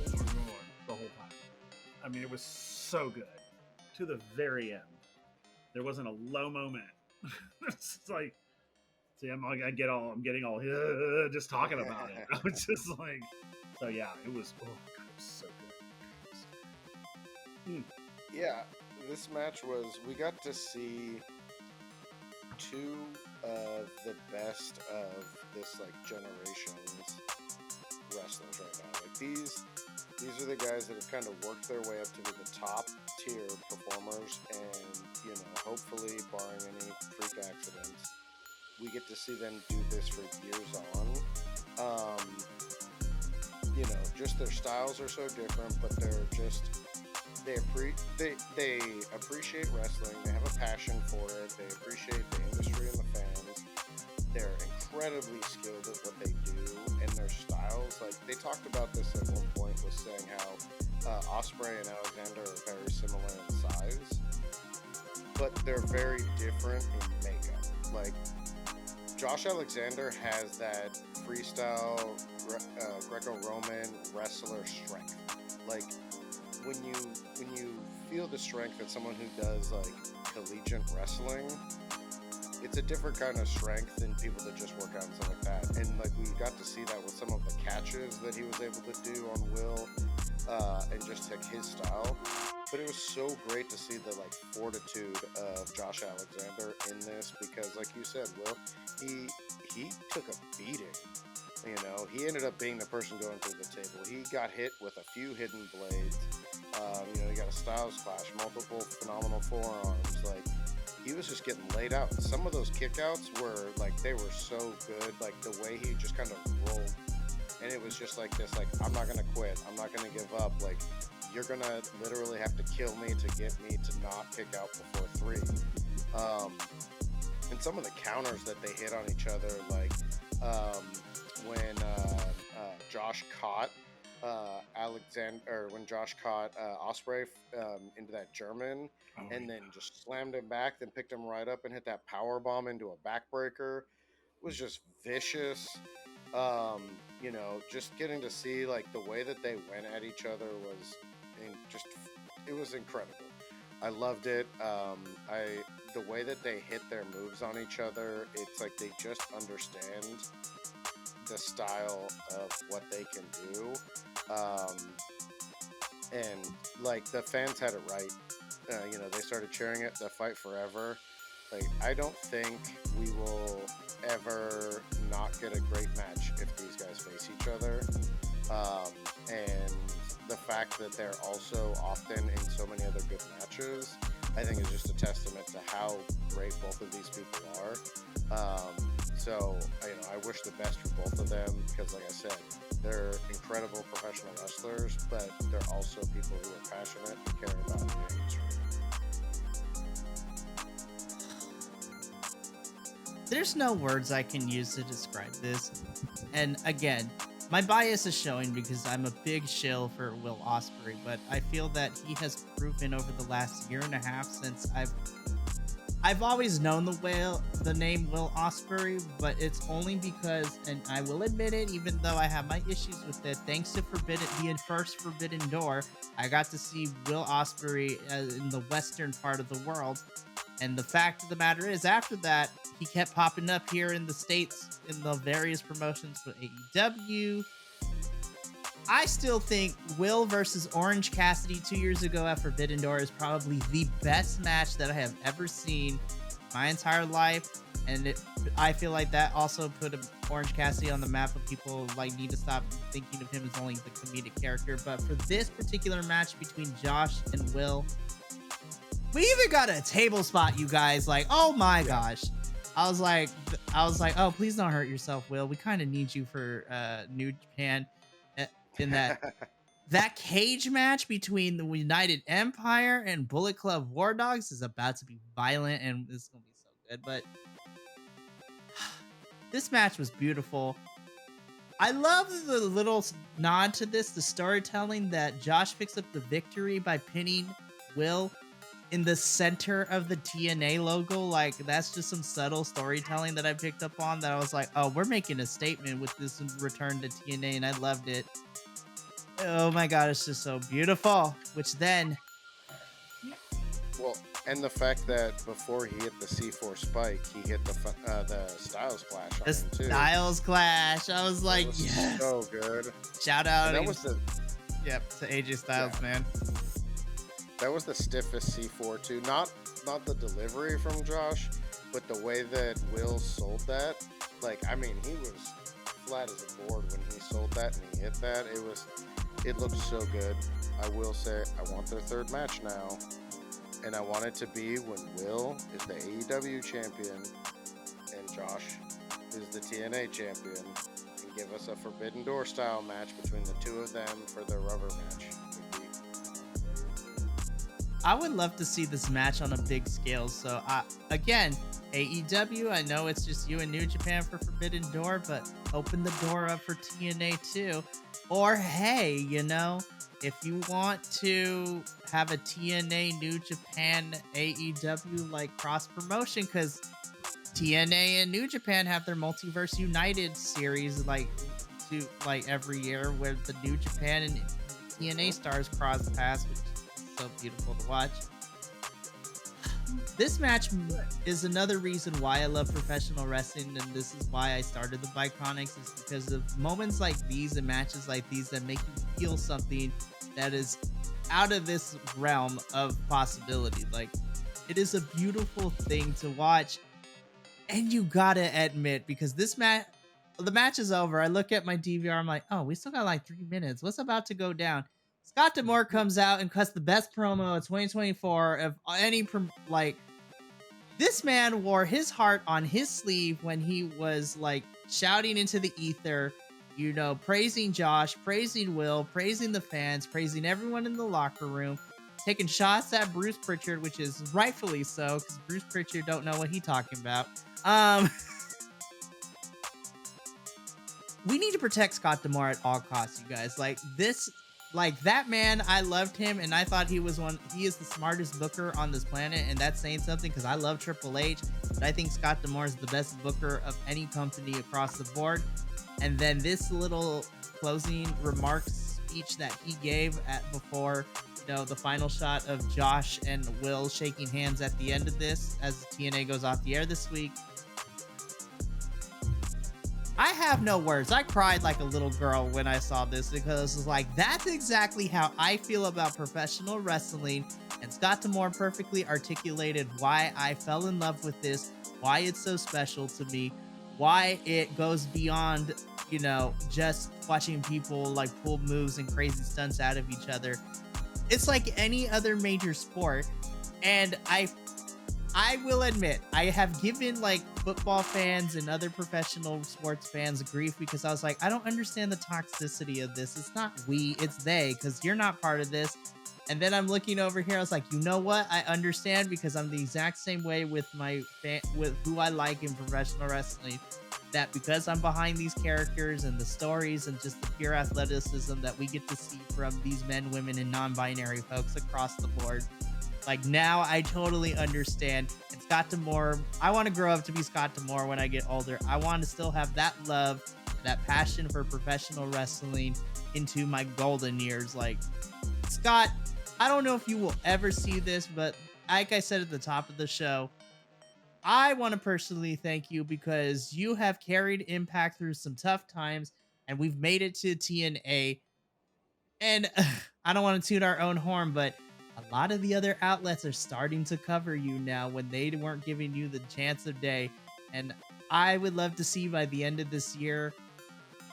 the whole time. I mean, it was so good to the very end. There wasn't a low moment. It's like, see, I'm getting all just talking about it. I was just like, so yeah, it was so good. Yeah, this match we got to see two of the best of this like generation's wrestlers right now. Like these are the guys that have kind of worked their way up to be the top tier performers, and hopefully, barring any freak accidents, we get to see them do this for years on. Just their styles are so different, but they appreciate wrestling. They have a passion for it. They appreciate the industry and the fans. They're incredibly skilled at what they do, and their styles. Like they talked about this at one point, was saying how Osprey and Alexander are very similar in size, but they're very different in makeup. Like Josh Alexander has that freestyle Greco-Roman wrestler strength. Like when you feel the strength of someone who does like collegiate wrestling, it's a different kind of strength than people that just work out and stuff like that. And like we got to see that with some of the catches that he was able to do on Will, and just like his style. But it was so great to see the like fortitude of Josh Alexander in this, because like you said, Will, he took a beating. He ended up being the person going through the table. He got hit with a few hidden blades. He got a Styles Clash, multiple phenomenal forearms. Like he was just getting laid out. Some of those kickouts were like, they were so good. Like the way he just kind of rolled, and it was just like this, like, I'm not gonna quit. I'm not gonna give up. Like you're gonna literally have to kill me to get me to not kick out before 3. And some of the counters that they hit on each other, like when Josh caught Osprey into that German, and then just slammed him back, then picked him right up and hit that power bomb into a backbreaker, was just vicious. Just getting to see like the way that they went at each other it was incredible. I loved it. The way that they hit their moves on each other, it's like they just understand the style of what they can do. And like the fans had it right. They started cheering it, the fight forever. Like I don't think we will ever not get a great match if these guys face each other. And the fact that they're also often in so many other good matches, I think is just a testament to how great both of these people are. So I wish the best for both of them, because like I said, they're incredible professional wrestlers, but they're also people who are passionate and care about the industry. There's no words I can use to describe this. And again, my bias is showing because I'm a big shill for Will Ospreay, but I feel that he has proven over the last year and a half since I've always known the name Will Ospreay, but it's only because, and I will admit it, even though I have my issues with it, thanks to the first Forbidden Door, I got to see Will Ospreay in the western part of the world. And the fact of the matter is, after that, he kept popping up here in the States in the various promotions for AEW. I still think Will versus Orange Cassidy 2 years ago at Forbidden Door is probably the best match that I have ever seen my entire life. And I feel like that also put Orange Cassidy on the map, of people like need to stop thinking of him as only the comedic character. But for this particular match between Josh and Will, We even got a table spot, you guys. Like, oh my gosh. I was like, oh, please don't hurt yourself, Will. We kind of need you for New Japan. In that cage match between the United Empire and Bullet Club War Dogs is about to be violent, and it's gonna be so good. But this match was beautiful. I love the little nod to this, the storytelling that Josh picks up the victory by pinning Will in the center of the TNA logo. Like, that's just some subtle storytelling that I picked up on that I was like, oh, we're making a statement with this Return to TNA, and I loved it. Oh my god, it's just so beautiful. Which then... Well, and the fact that before he hit the C4 spike, he hit the Styles Clash on him too. Styles Clash. I was like, yes. So good. Shout out. And that was the... Yep, to AJ Styles, man. That was the stiffest C4 too. Not the delivery from Josh, but the way that Will sold that. Like, I mean, he was flat as a board when he sold that and he hit that. It looked so good. I will say, I want their third match now. And I want it to be when Will is the AEW champion and Josh is the TNA champion, and give us a Forbidden Door style match between the two of them for their rubber match. I would love to see this match on a big scale. So, again, AEW, I know it's just you and New Japan for Forbidden Door, but open the door up for TNA too. Or, hey, you know, if you want to have a TNA, New Japan, AEW, like, cross-promotion, because TNA and New Japan have their Multiverse United series, like every year, where the New Japan and TNA stars cross paths, which so beautiful to watch. This match is another reason why I love professional wrestling, and this is why I started the Bi-Conics, is because of moments like these and matches like these that make you feel something that is out of this realm of possibility. Like, it is a beautiful thing to watch, and you gotta admit, because this match, the match is over, I look at my DVR, I'm like, oh, we still got like 3 minutes. What's about to go down? Scott Demore comes out and cuts the best promo of 2024 of any, like, this man wore his heart on his sleeve when he was, like, shouting into the ether, you know, praising Josh, praising Will, praising the fans, praising everyone in the locker room, taking shots at Bruce Pritchard, which is rightfully so, because Bruce Pritchard don't know what he's talking about. We need to protect Scott Demore at all costs, you guys. Like, this... Like, that man, I loved him, and I thought he is the smartest booker on this planet, and that's saying something, because I love Triple H, but I think Scott Demore is the best booker of any company across the board. And then this little closing remarks speech that he gave before, you know, the final shot of Josh and Will shaking hands at the end of this, as TNA goes off the air this week. I have no words. I cried like a little girl when I saw this, because it's like, that's exactly how I feel about professional wrestling. And Scott Demore perfectly articulated why I fell in love with this, why it's so special to me, why it goes beyond, you know, just watching people like pull moves and crazy stunts out of each other. It's like any other major sport. And I will admit, I have given like football fans and other professional sports fans grief, because I was like, I don't understand the toxicity of this. It's not we, it's they, because you're not part of this. And then I'm looking over here, I was like, you know what? I understand, because I'm the exact same way with with who I like in professional wrestling. That because I'm behind these characters and the stories and just the pure athleticism that we get to see from these men, women, and non-binary folks across the board. Like, now I totally understand. And Scott Demore, I want to grow up to be Scott Demore when I get older. I want to still have that love, that passion for professional wrestling into my golden years. Like, Scott, I don't know if you will ever see this, but like I said at the top of the show, I want to personally thank you, because you have carried Impact through some tough times, and we've made it to TNA. And I don't want to toot our own horn, but a lot of the other outlets are starting to cover you now when they weren't giving you the chance of day. And I would love to see by the end of this year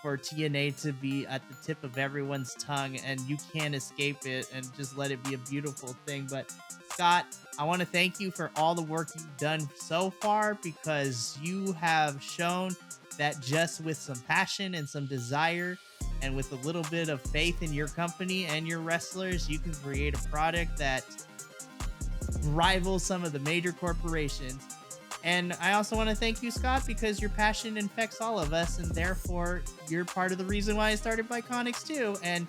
for TNA to be at the tip of everyone's tongue, and you can't escape it and just let it be a beautiful thing. But Scott, I want to thank you for all the work you've done so far, because you have shown that just with some passion and some desire and with a little bit of faith in your company and your wrestlers, you can create a product that rivals some of the major corporations. And I also want to thank you, Scott, because your passion infects all of us, and therefore you're part of the reason why I started Bi-Conics too. And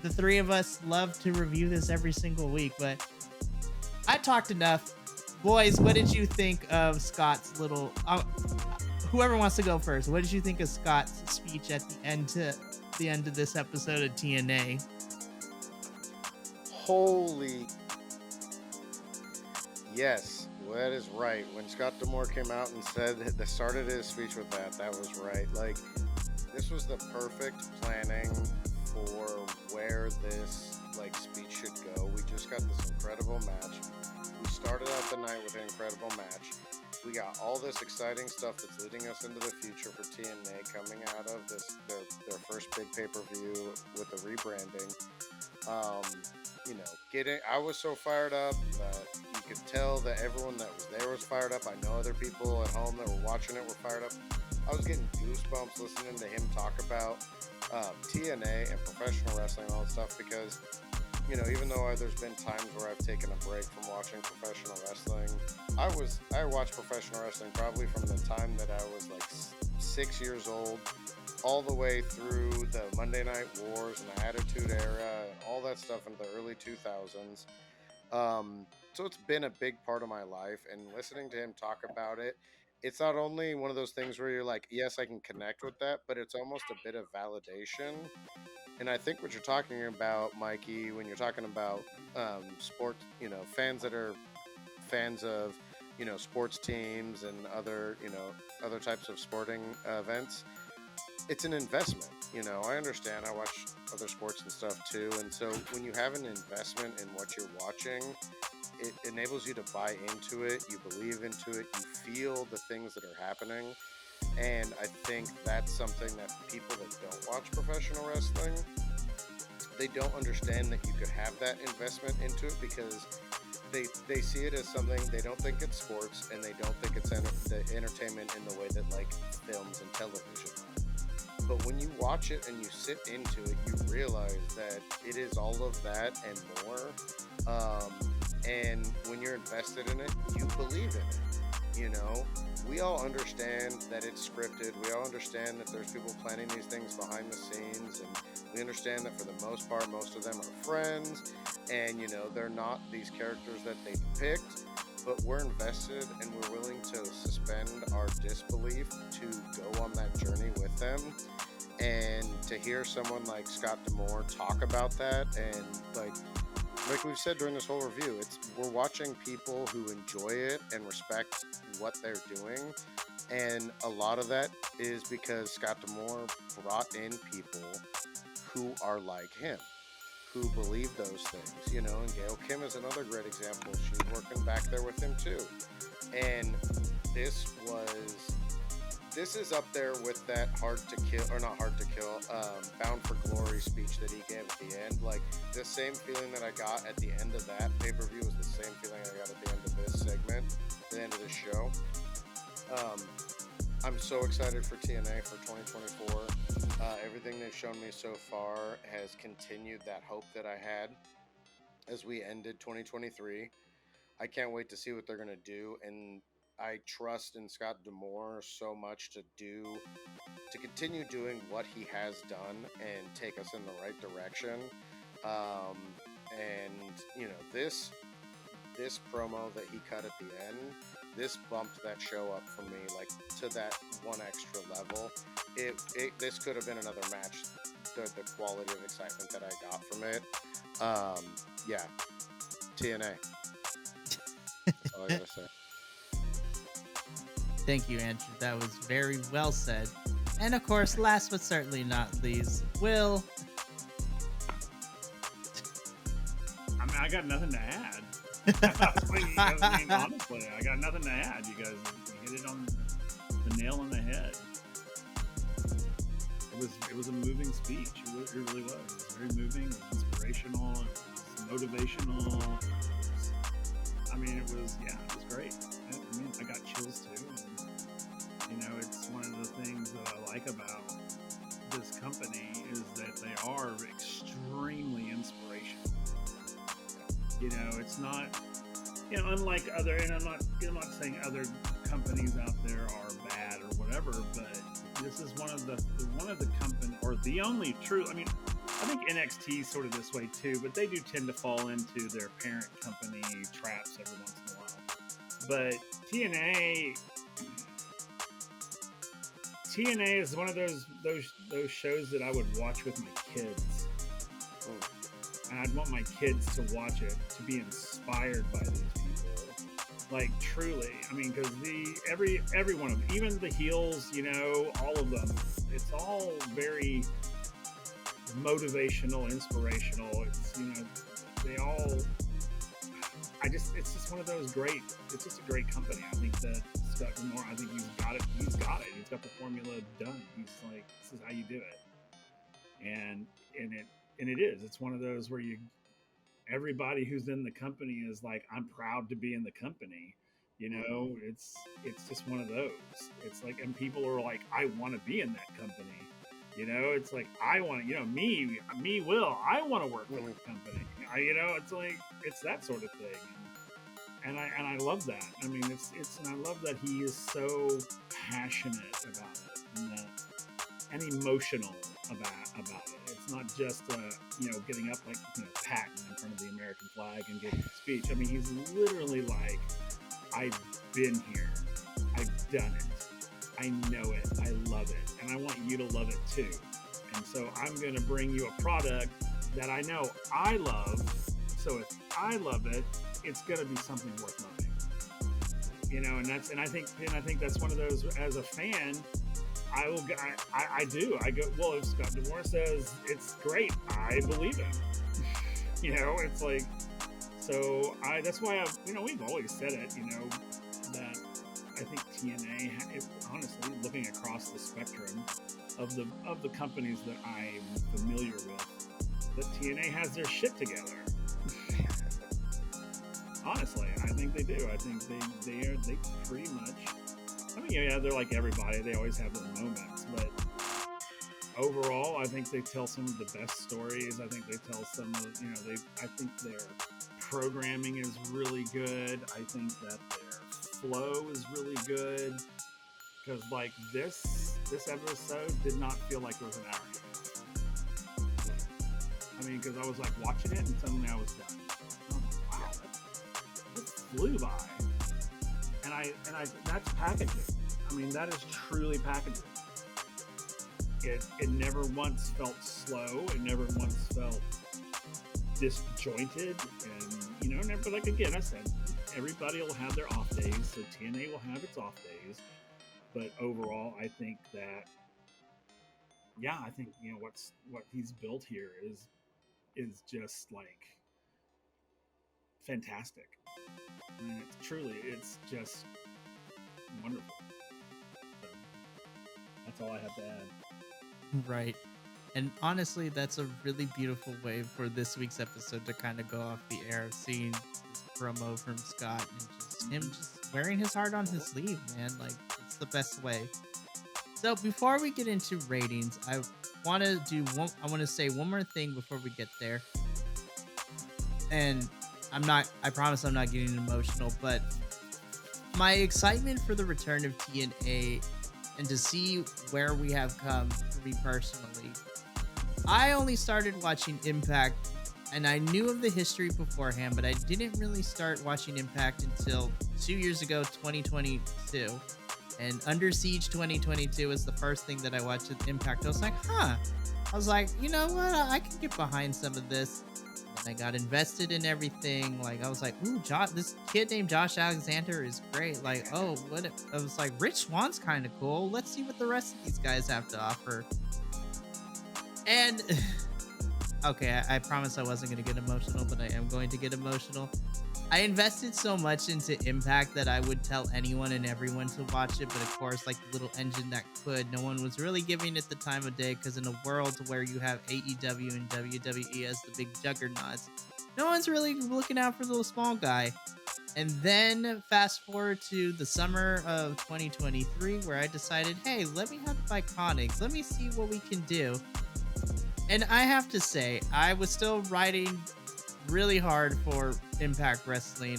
the three of us love to review this every single week. But I talked enough. Boys, what did you think of Scott's little... whoever wants to go first, what did you think of Scott's speech at the end of this episode of TNA? Holy... Yes, well, that is right. When Scott Demore came out and started his speech with that was right. Like, this was the perfect planning for where this speech should go. We just got this incredible match. We started out the night with an incredible match. We got all this exciting stuff that's leading us into the future for TNA coming out of their first big pay-per-view with the rebranding. I was so fired up that you could tell that everyone that was there was fired up. I know other people at home that were watching it were fired up. I was getting goosebumps listening to him talk about TNA and professional wrestling and all that stuff, because even though there's been times where I've taken a break from watching professional wrestling, I watched professional wrestling probably from the time that I was 6 years old, all the way through the Monday Night Wars and the Attitude Era and all that stuff into the early 2000s. So it's been a big part of my life, and listening to him talk about it, it's not only one of those things where you're like, yes, I can connect with that, but it's almost a bit of validation. And I think what you're talking about, Mikey, when you're talking about sport, fans that are fans of, sports teams and other types of sporting events, it's an investment. I understand. I watch other sports and stuff too. And so when you have an investment in what you're watching, it enables you to buy into it. You believe into it. You feel the things that are happening. And I think that's something that people that don't watch professional wrestling, they don't understand that you could have that investment into it, because they see it as something, they don't think it's sports, and they don't think it's the entertainment in the way that films and television are. But when you watch it and you sit into it, you realize that it is all of that and more. And when you're invested in it, you believe in it. We all understand that it's scripted. We all understand that there's people planning these things behind the scenes, and we understand that for the most part, most of them are friends, and they're not these characters that they picked, but we're invested and we're willing to suspend our disbelief to go on that journey with them. And to hear someone like Scott Demore talk about that, and like we've said during this whole review, we're watching people who enjoy it and respect what they're doing, and a lot of that is because Scott Demore brought in people who are like him, who believe those things, and Gail Kim is another great example. She's working back there with him too, and this is up there with that Bound for Glory speech that he gave at the end. The same feeling that I got at the end of that pay-per-view was the same feeling I got at the end of this segment, the end of this show. I'm so excited for TNA for 2024. Everything they've shown me so far has continued that hope that I had as we ended 2023. I can't wait to see what they're going to do, and I trust in Scott Demore so much to continue doing what he has done and take us in the right direction. This promo that he cut at the end, this bumped that show up for me to that one extra level. This could have been another match. The quality of excitement that I got from it. TNA. That's all I gotta say. Thank you, Andrew. That was very well said. And of course, last but certainly not least, Will. I got nothing to add. Honestly, I got nothing to add. You guys hit it on the nail on the head. it was a moving speech. It really was. It was very moving. It was inspirational. It was motivational. I mean, it was great. I mean, I got chills too. And, you know, it's one of the things that I like about this company is that they are extremely inspirational. You know, it's not, you know, unlike other, and I'm not saying other companies out there are bad or whatever, but this is one of the company, or the only true. I mean, I think NXT is sort of this way too, but they do tend to fall into their parent company traps every once in a while. But TNA is one of those shows that I would watch with my kids. And I'd want my kids to watch it, to be inspired by these people. Like, truly. I mean, because every one of them, even the heels, you know, all of them, it's all very motivational, inspirational. It's, you know, they all, it's just one of those great, it's just a great company. I think that Scott Demore, I think he's got it. He's got the formula done. He's like, this is how you do it. And it is. It's one of those where everybody who's in the company is like, I'm proud to be in the company. You know, it's just one of those. It's like, and people are like, I want to be in that company. You know, it's like, I want to, you know, me, Will, I want to work with the company. You know, it's like, it's that sort of thing. And I love that. I mean, and I love that he is so passionate about it and emotional about it. It's not just, you know, getting up like, you know, patting in front of the American flag and giving a speech. I mean, he's literally like, I've been here. I've done it. I know it. I love it. And I want you to love it too. And so I'm going to bring you a product that I know I love. So if I love it, it's going to be something worth loving. You know, and I think that's one of those, as a fan, I do. I go, well, if Scott Demore says it's great, I believe him. You know, it's like, so that's why we've always said it, you know, that I think TNA, honestly, looking across the spectrum of the companies that I'm familiar with, that TNA has their shit together. Honestly, I think they do. I think they pretty much. I mean, yeah, they're like everybody. They always have their moments, but overall, I think they tell some of the best stories. I think they tell some of, you know, I think their programming is really good. I think that their flow is really good. Because like this episode did not feel like it was an hour. I mean, because I was like watching it and suddenly I was done. I was like, wow, that flew by. And I that's packaging. I mean, that is truly packaging. It never once felt slow. It never once felt disjointed. And, you know, never, like, again, I said, everybody will have their off days. So TNA will have its off days. But overall, I think that, yeah, I think, you know, what he's built here is just like fantastic. I mean, it's just wonderful. So that's all I have to add. Right. And honestly, that's a really beautiful way for this week's episode to kind of go off the air, seeing this promo from Scott and just him just wearing his heart on his sleeve, man. Like, it's the best way. So before we get into ratings, I want to say one more thing before we get there. And I promise I'm not getting emotional, but my excitement for the return of TNA and to see where we have come, for me personally, I only started watching Impact, and I knew of the history beforehand, but I didn't really start watching Impact until 2 years ago, 2022. And Under Siege 2022 was the first thing that I watched with Impact. I was like, I was like, you know what? I can get behind some of this. And I got invested in everything. Like, I was like, ooh, this kid named Josh Alexander is great. Like, oh, I was like, Rich Swann's kind of cool. Let's see what the rest of these guys have to offer. And okay, I promise I wasn't going to get emotional, but I am going to get emotional. I invested so much into Impact that I would tell anyone and everyone to watch it, but of course, like the little engine that could, no one was really giving it the time of day because in a world where you have AEW and WWE as the big juggernauts, no one's really looking out for the little small guy. And then fast forward to the summer of 2023, where I decided, hey, let me have the Bi-Conics. Let me see what we can do. And I have to say, I was still writing really hard for Impact Wrestling.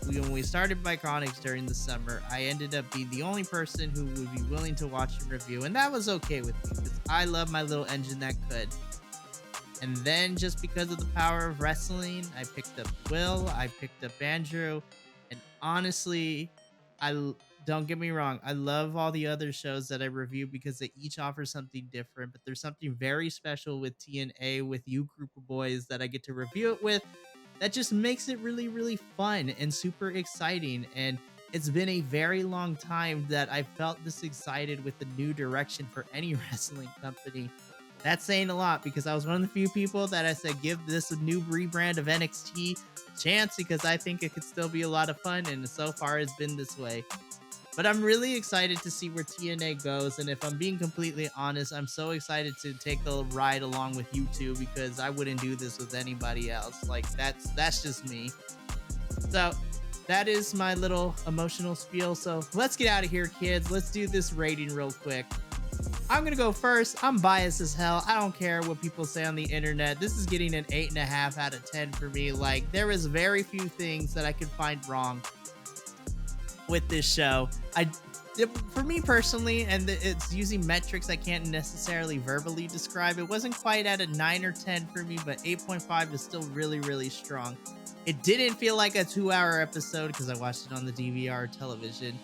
When we started Bi-Conics during the summer, I ended up being the only person who would be willing to watch and review, and that was okay with me because I love my little engine that could. And then just because of the power of wrestling, I picked up Will, I picked up Andrew, and honestly, don't get me wrong, I love all the other shows that I review because they each offer something different, but there's something very special with TNA with you group of boys that I get to review it with that just makes it really, really fun and super exciting. And it's been a very long time that I felt this excited with the new direction for any wrestling company. That's saying a lot because I was one of the few people that I said give this a new rebrand of NXT a chance because I think it could still be a lot of fun, and so far it's been this way. But I'm really excited to see where TNA goes, and if I'm being completely honest, I'm so excited to take the ride along with you two because I wouldn't do this with anybody else. Like that's just me. So that is my little emotional spiel. So let's get out of here, kids. Let's do this rating real quick. I'm gonna go first. I'm biased as hell. I don't care what people say on the internet. This is getting an 8.5 out of 10 for me. Like, there is very few things that I could find wrong with this show. For me personally, and it's using metrics I can't necessarily verbally describe, it wasn't quite at a 9 or 10 for me, but 8.5 is still really, really strong. It didn't feel like a 2-hour episode because I watched it on the DVR television.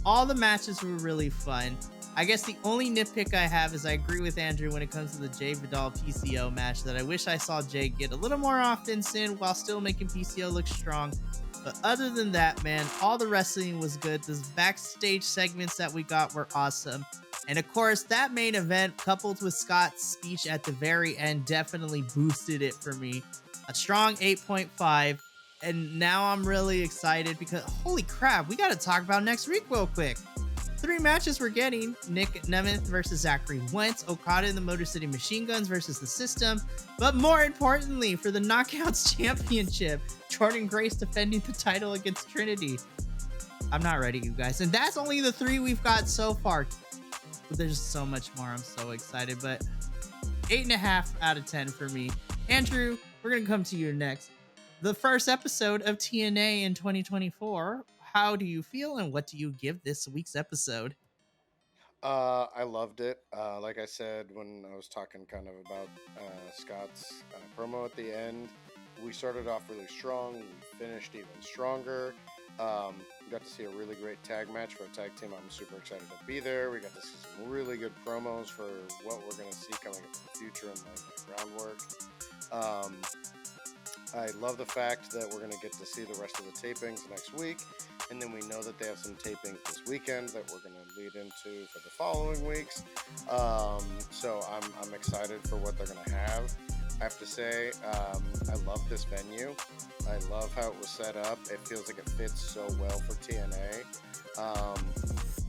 All the matches were really fun. I guess the only nitpick I have is I agree with Andrew when it comes to the Jay Vidal PCO match that I wish I saw Jay get a little more often sin while still making PCO look strong. But other than that, man, all the wrestling was good. Those backstage segments that we got were awesome. And of course, that main event coupled with Scott's speech at the very end definitely boosted it for me. A strong 8.5. And now I'm really excited because holy crap, we got to talk about next week real quick. 3 matches we're getting: Nick Nemeth versus Zachary Wentz, Okada and the Motor City Machine Guns versus the System, but more importantly, for the Knockouts Championship, Jordan Grace defending the title against Trinity. I'm not ready, you guys. And that's only the 3 we've got so far. But there's so much more. I'm so excited. But 8.5 out of 10 for me. Andrew, we're going to come to you next. The first episode of TNA in 2024. How do you feel and what do you give this week's episode? I loved it. Like I said when I was talking kind of about Scott's promo at the end, we started off really strong. We finished even stronger. We got to see a really great tag match for a tag team. I'm super excited to be there. We got to see some really good promos for what we're going to see coming up in the future and the groundwork. I love the fact that we're going to get to see the rest of the tapings next week. And then we know that they have some tapings this weekend that we're going to lead into for the following weeks. So I'm excited for what they're going to have. I have to say, I love this venue. I love how it was set up. It feels like it fits so well for TNA.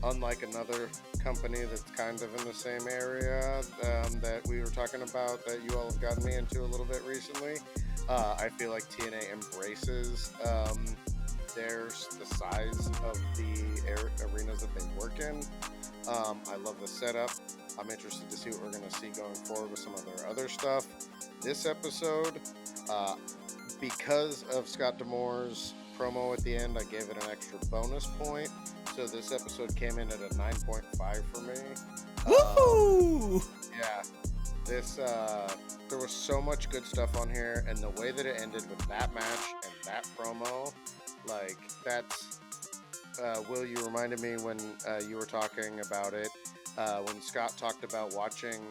Unlike another company that's kind of in the same area that we were talking about that you all have gotten me into a little bit recently, I feel like TNA embraces the size of the arenas that they work in. I love the setup. I'm interested to see what we're going to see going forward with some of their other stuff. This episode, because of Scott Demore's promo at the end, I gave it an extra bonus point. So this episode came in at a 9.5 for me. Woohoo! Yeah. There was so much good stuff on here, and the way that it ended with that match and that promo, like that's Will, you reminded me when you were talking about it, when Scott talked about watching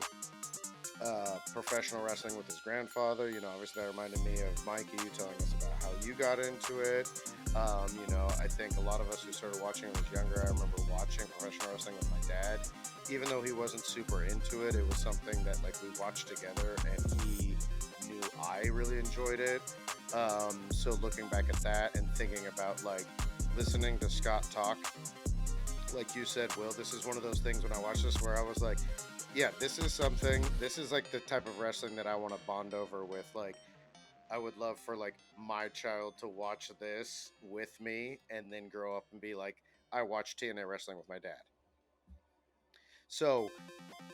professional wrestling with his grandfather. You know, obviously that reminded me of Mikey, you telling us about how you got into it. You know, I think a lot of us who started watching when I was younger, I remember watching professional wrestling with my dad. Even though he wasn't super into it, it was something that like we watched together, and he knew I really enjoyed it. So looking back at that and thinking about like listening to Scott talk, like you said, Will, this is one of those things when I watched this where I was like, yeah, this is like the type of wrestling that I want to bond over with. Like, I would love for like my child to watch this with me and then grow up and be like, I watched TNA wrestling with my dad. So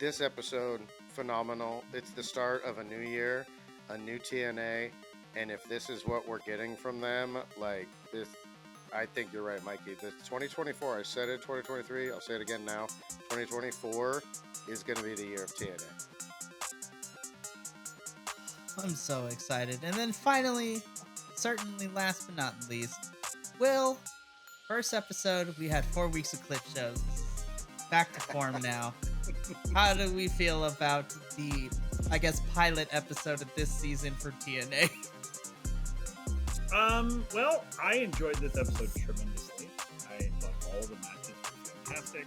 this episode, phenomenal. It's the start of a new year, a new TNA, and if this is what we're getting from them, like this, I think you're right, Mikey. The 2024, I said it 2023, I'll say it again now. 2024 is going to be the year of TNA. I'm so excited. And then finally, certainly last but not least, Will, first episode, we had 4 weeks of clip shows. Back to form now. How do we feel about the, I guess, pilot episode of this season for TNA? Well, I enjoyed this episode tremendously. I thought all the matches were fantastic.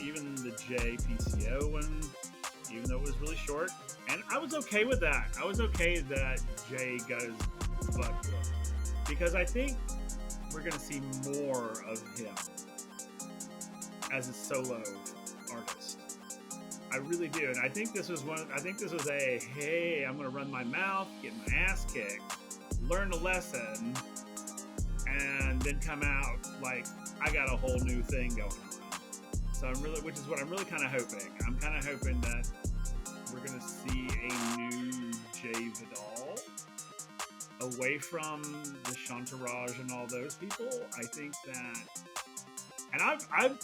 Even the JPCO one, even though it was really short. And I was okay with that. I was okay that Jay got his butt whooped. Because I think we're going to see more of him as a solo artist. I really do. And I think this was a, hey, I'm going to run my mouth, get my ass kicked, learn a lesson, and then come out like I got a whole new thing going on. So which is what I'm really kind of hoping. I'm kind of hoping that we're going to see a new Jay Vidal away from the SHAW-ntourage and all those people. I think that, and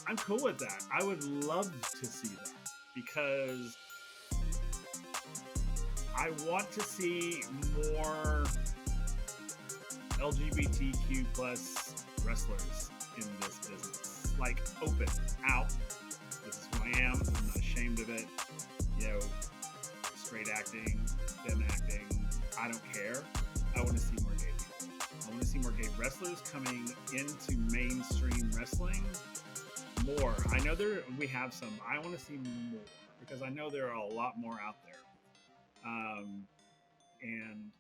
I'm cool with that. I would love to see that because I want to see more LGBTQ plus wrestlers in this business. Like, open, out. This is who I am. I'm not ashamed of it. You know, straight acting, femme acting, I don't care. I want to see more gay people. I want to see more gay wrestlers coming into mainstream wrestling. More. I know we have some. I want to see more because I know there are a lot more out there. And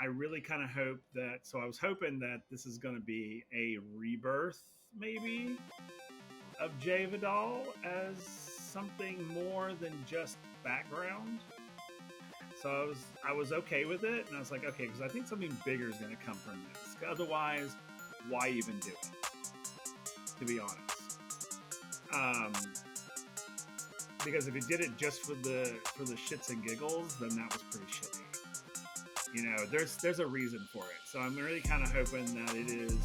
I really kind of hope that. So I was hoping that this is going to be a rebirth, maybe, of Jay Vidal as something more than just background. So I was okay with it, and I was like, okay, because I think something bigger is going to come from this. Otherwise, why even do it? To be honest, because if you did it just for the shits and giggles, then that was pretty shitty. You know, there's a reason for it. So I'm really kind of hoping that it is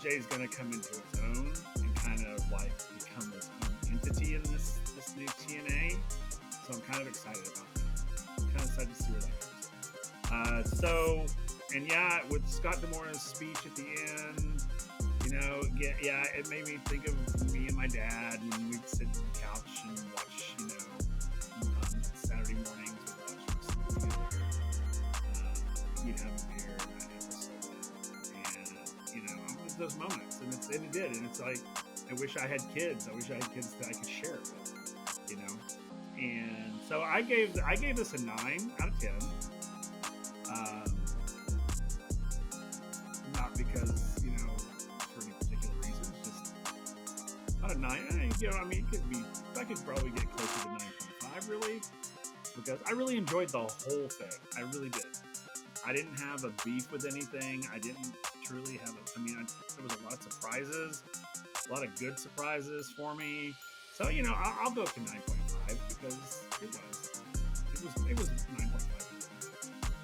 Jay's going to come into its own and kind of like become its own entity in this new TNA. So I'm kind of excited about that. I'm kind of excited to see where that goes. And yeah, with Scott Demore's speech at the end, you know, yeah, it made me think of me and my dad when we'd sit on the couch and watch, you know, Saturday mornings we'd watch wrestling together. He'd have a beer and I'd have a soda. And, you know, it was those moments. And it did. And it's like, I wish I had kids. I wish I had kids that I could share it with, you know. And so I gave this a 9 out of 10. Not because, you know, for any particular reason, just not a 9. You know, I mean, I could probably get closer to 9.5, really, because I really enjoyed the whole thing. I really did. I didn't have a beef with anything. I didn't truly have there was a lot of surprises, a lot of good surprises for me. So, you know, I'll go up to 9.5 because it was 9.5.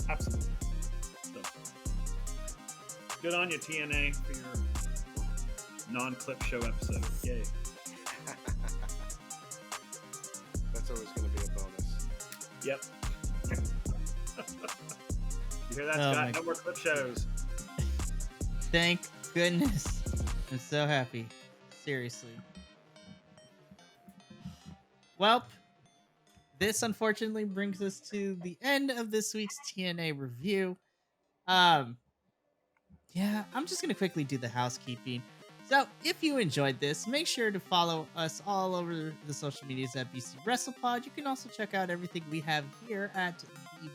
Absolutely. So, good on you, TNA, for your non-clip show episode. Yay. That's always going to be a bonus. Yep. You hear that, Scott? No more clip shows. Thank goodness. I'm so happy. Seriously. Well, this unfortunately brings us to the end of this week's TNA review. Yeah, I'm just gonna quickly do the housekeeping. So, if you enjoyed this, make sure to follow us all over the social medias at BC WrestlePod. You can also check out everything we have here at the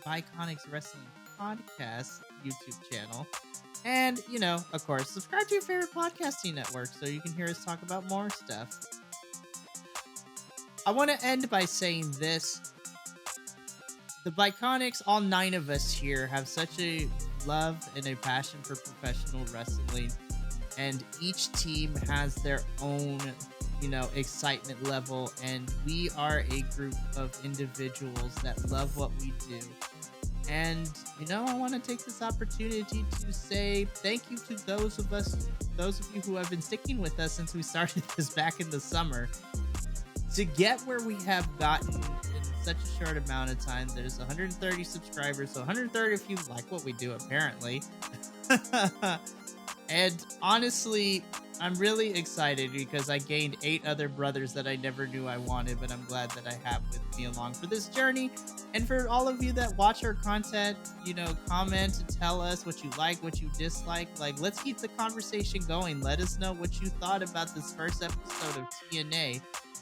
Bi-Conics Wrestling Podcast YouTube channel. And, you know, of course, subscribe to your favorite podcasting network so you can hear us talk about more stuff. I want to end by saying this. The Bi-Conics, all 9 of us here, have such a love and a passion for professional wrestling. And each team has their own, you know, excitement level. And we are a group of individuals that love what we do. And, you know, I want to take this opportunity to say thank you to those of you who have been sticking with us since we started this back in the summer. To get where we have gotten in such a short amount of time, there's 130 subscribers, so 130 if you like what we do, apparently. And honestly, I'm really excited because I gained 8 other brothers that I never knew I wanted, but I'm glad that I have with me along for this journey. And for all of you that watch our content, you know, comment and tell us what you like, what you dislike. Like, let's keep the conversation going. Let us know what you thought about this first episode of TNA.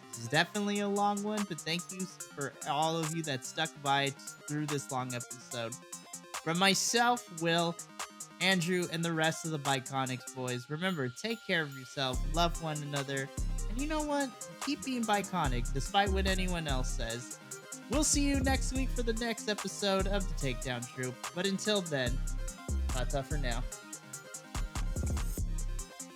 It's definitely a long one, but thank you for all of you that stuck by through this long episode. From myself, Will, Andrew, and the rest of the Bi-Conics boys, remember, take care of yourself, love one another, and you know what? Keep being Bi-Conic, despite what anyone else says. We'll see you next week for the next episode of the Takedown Troop, but until then, ta-ta for now.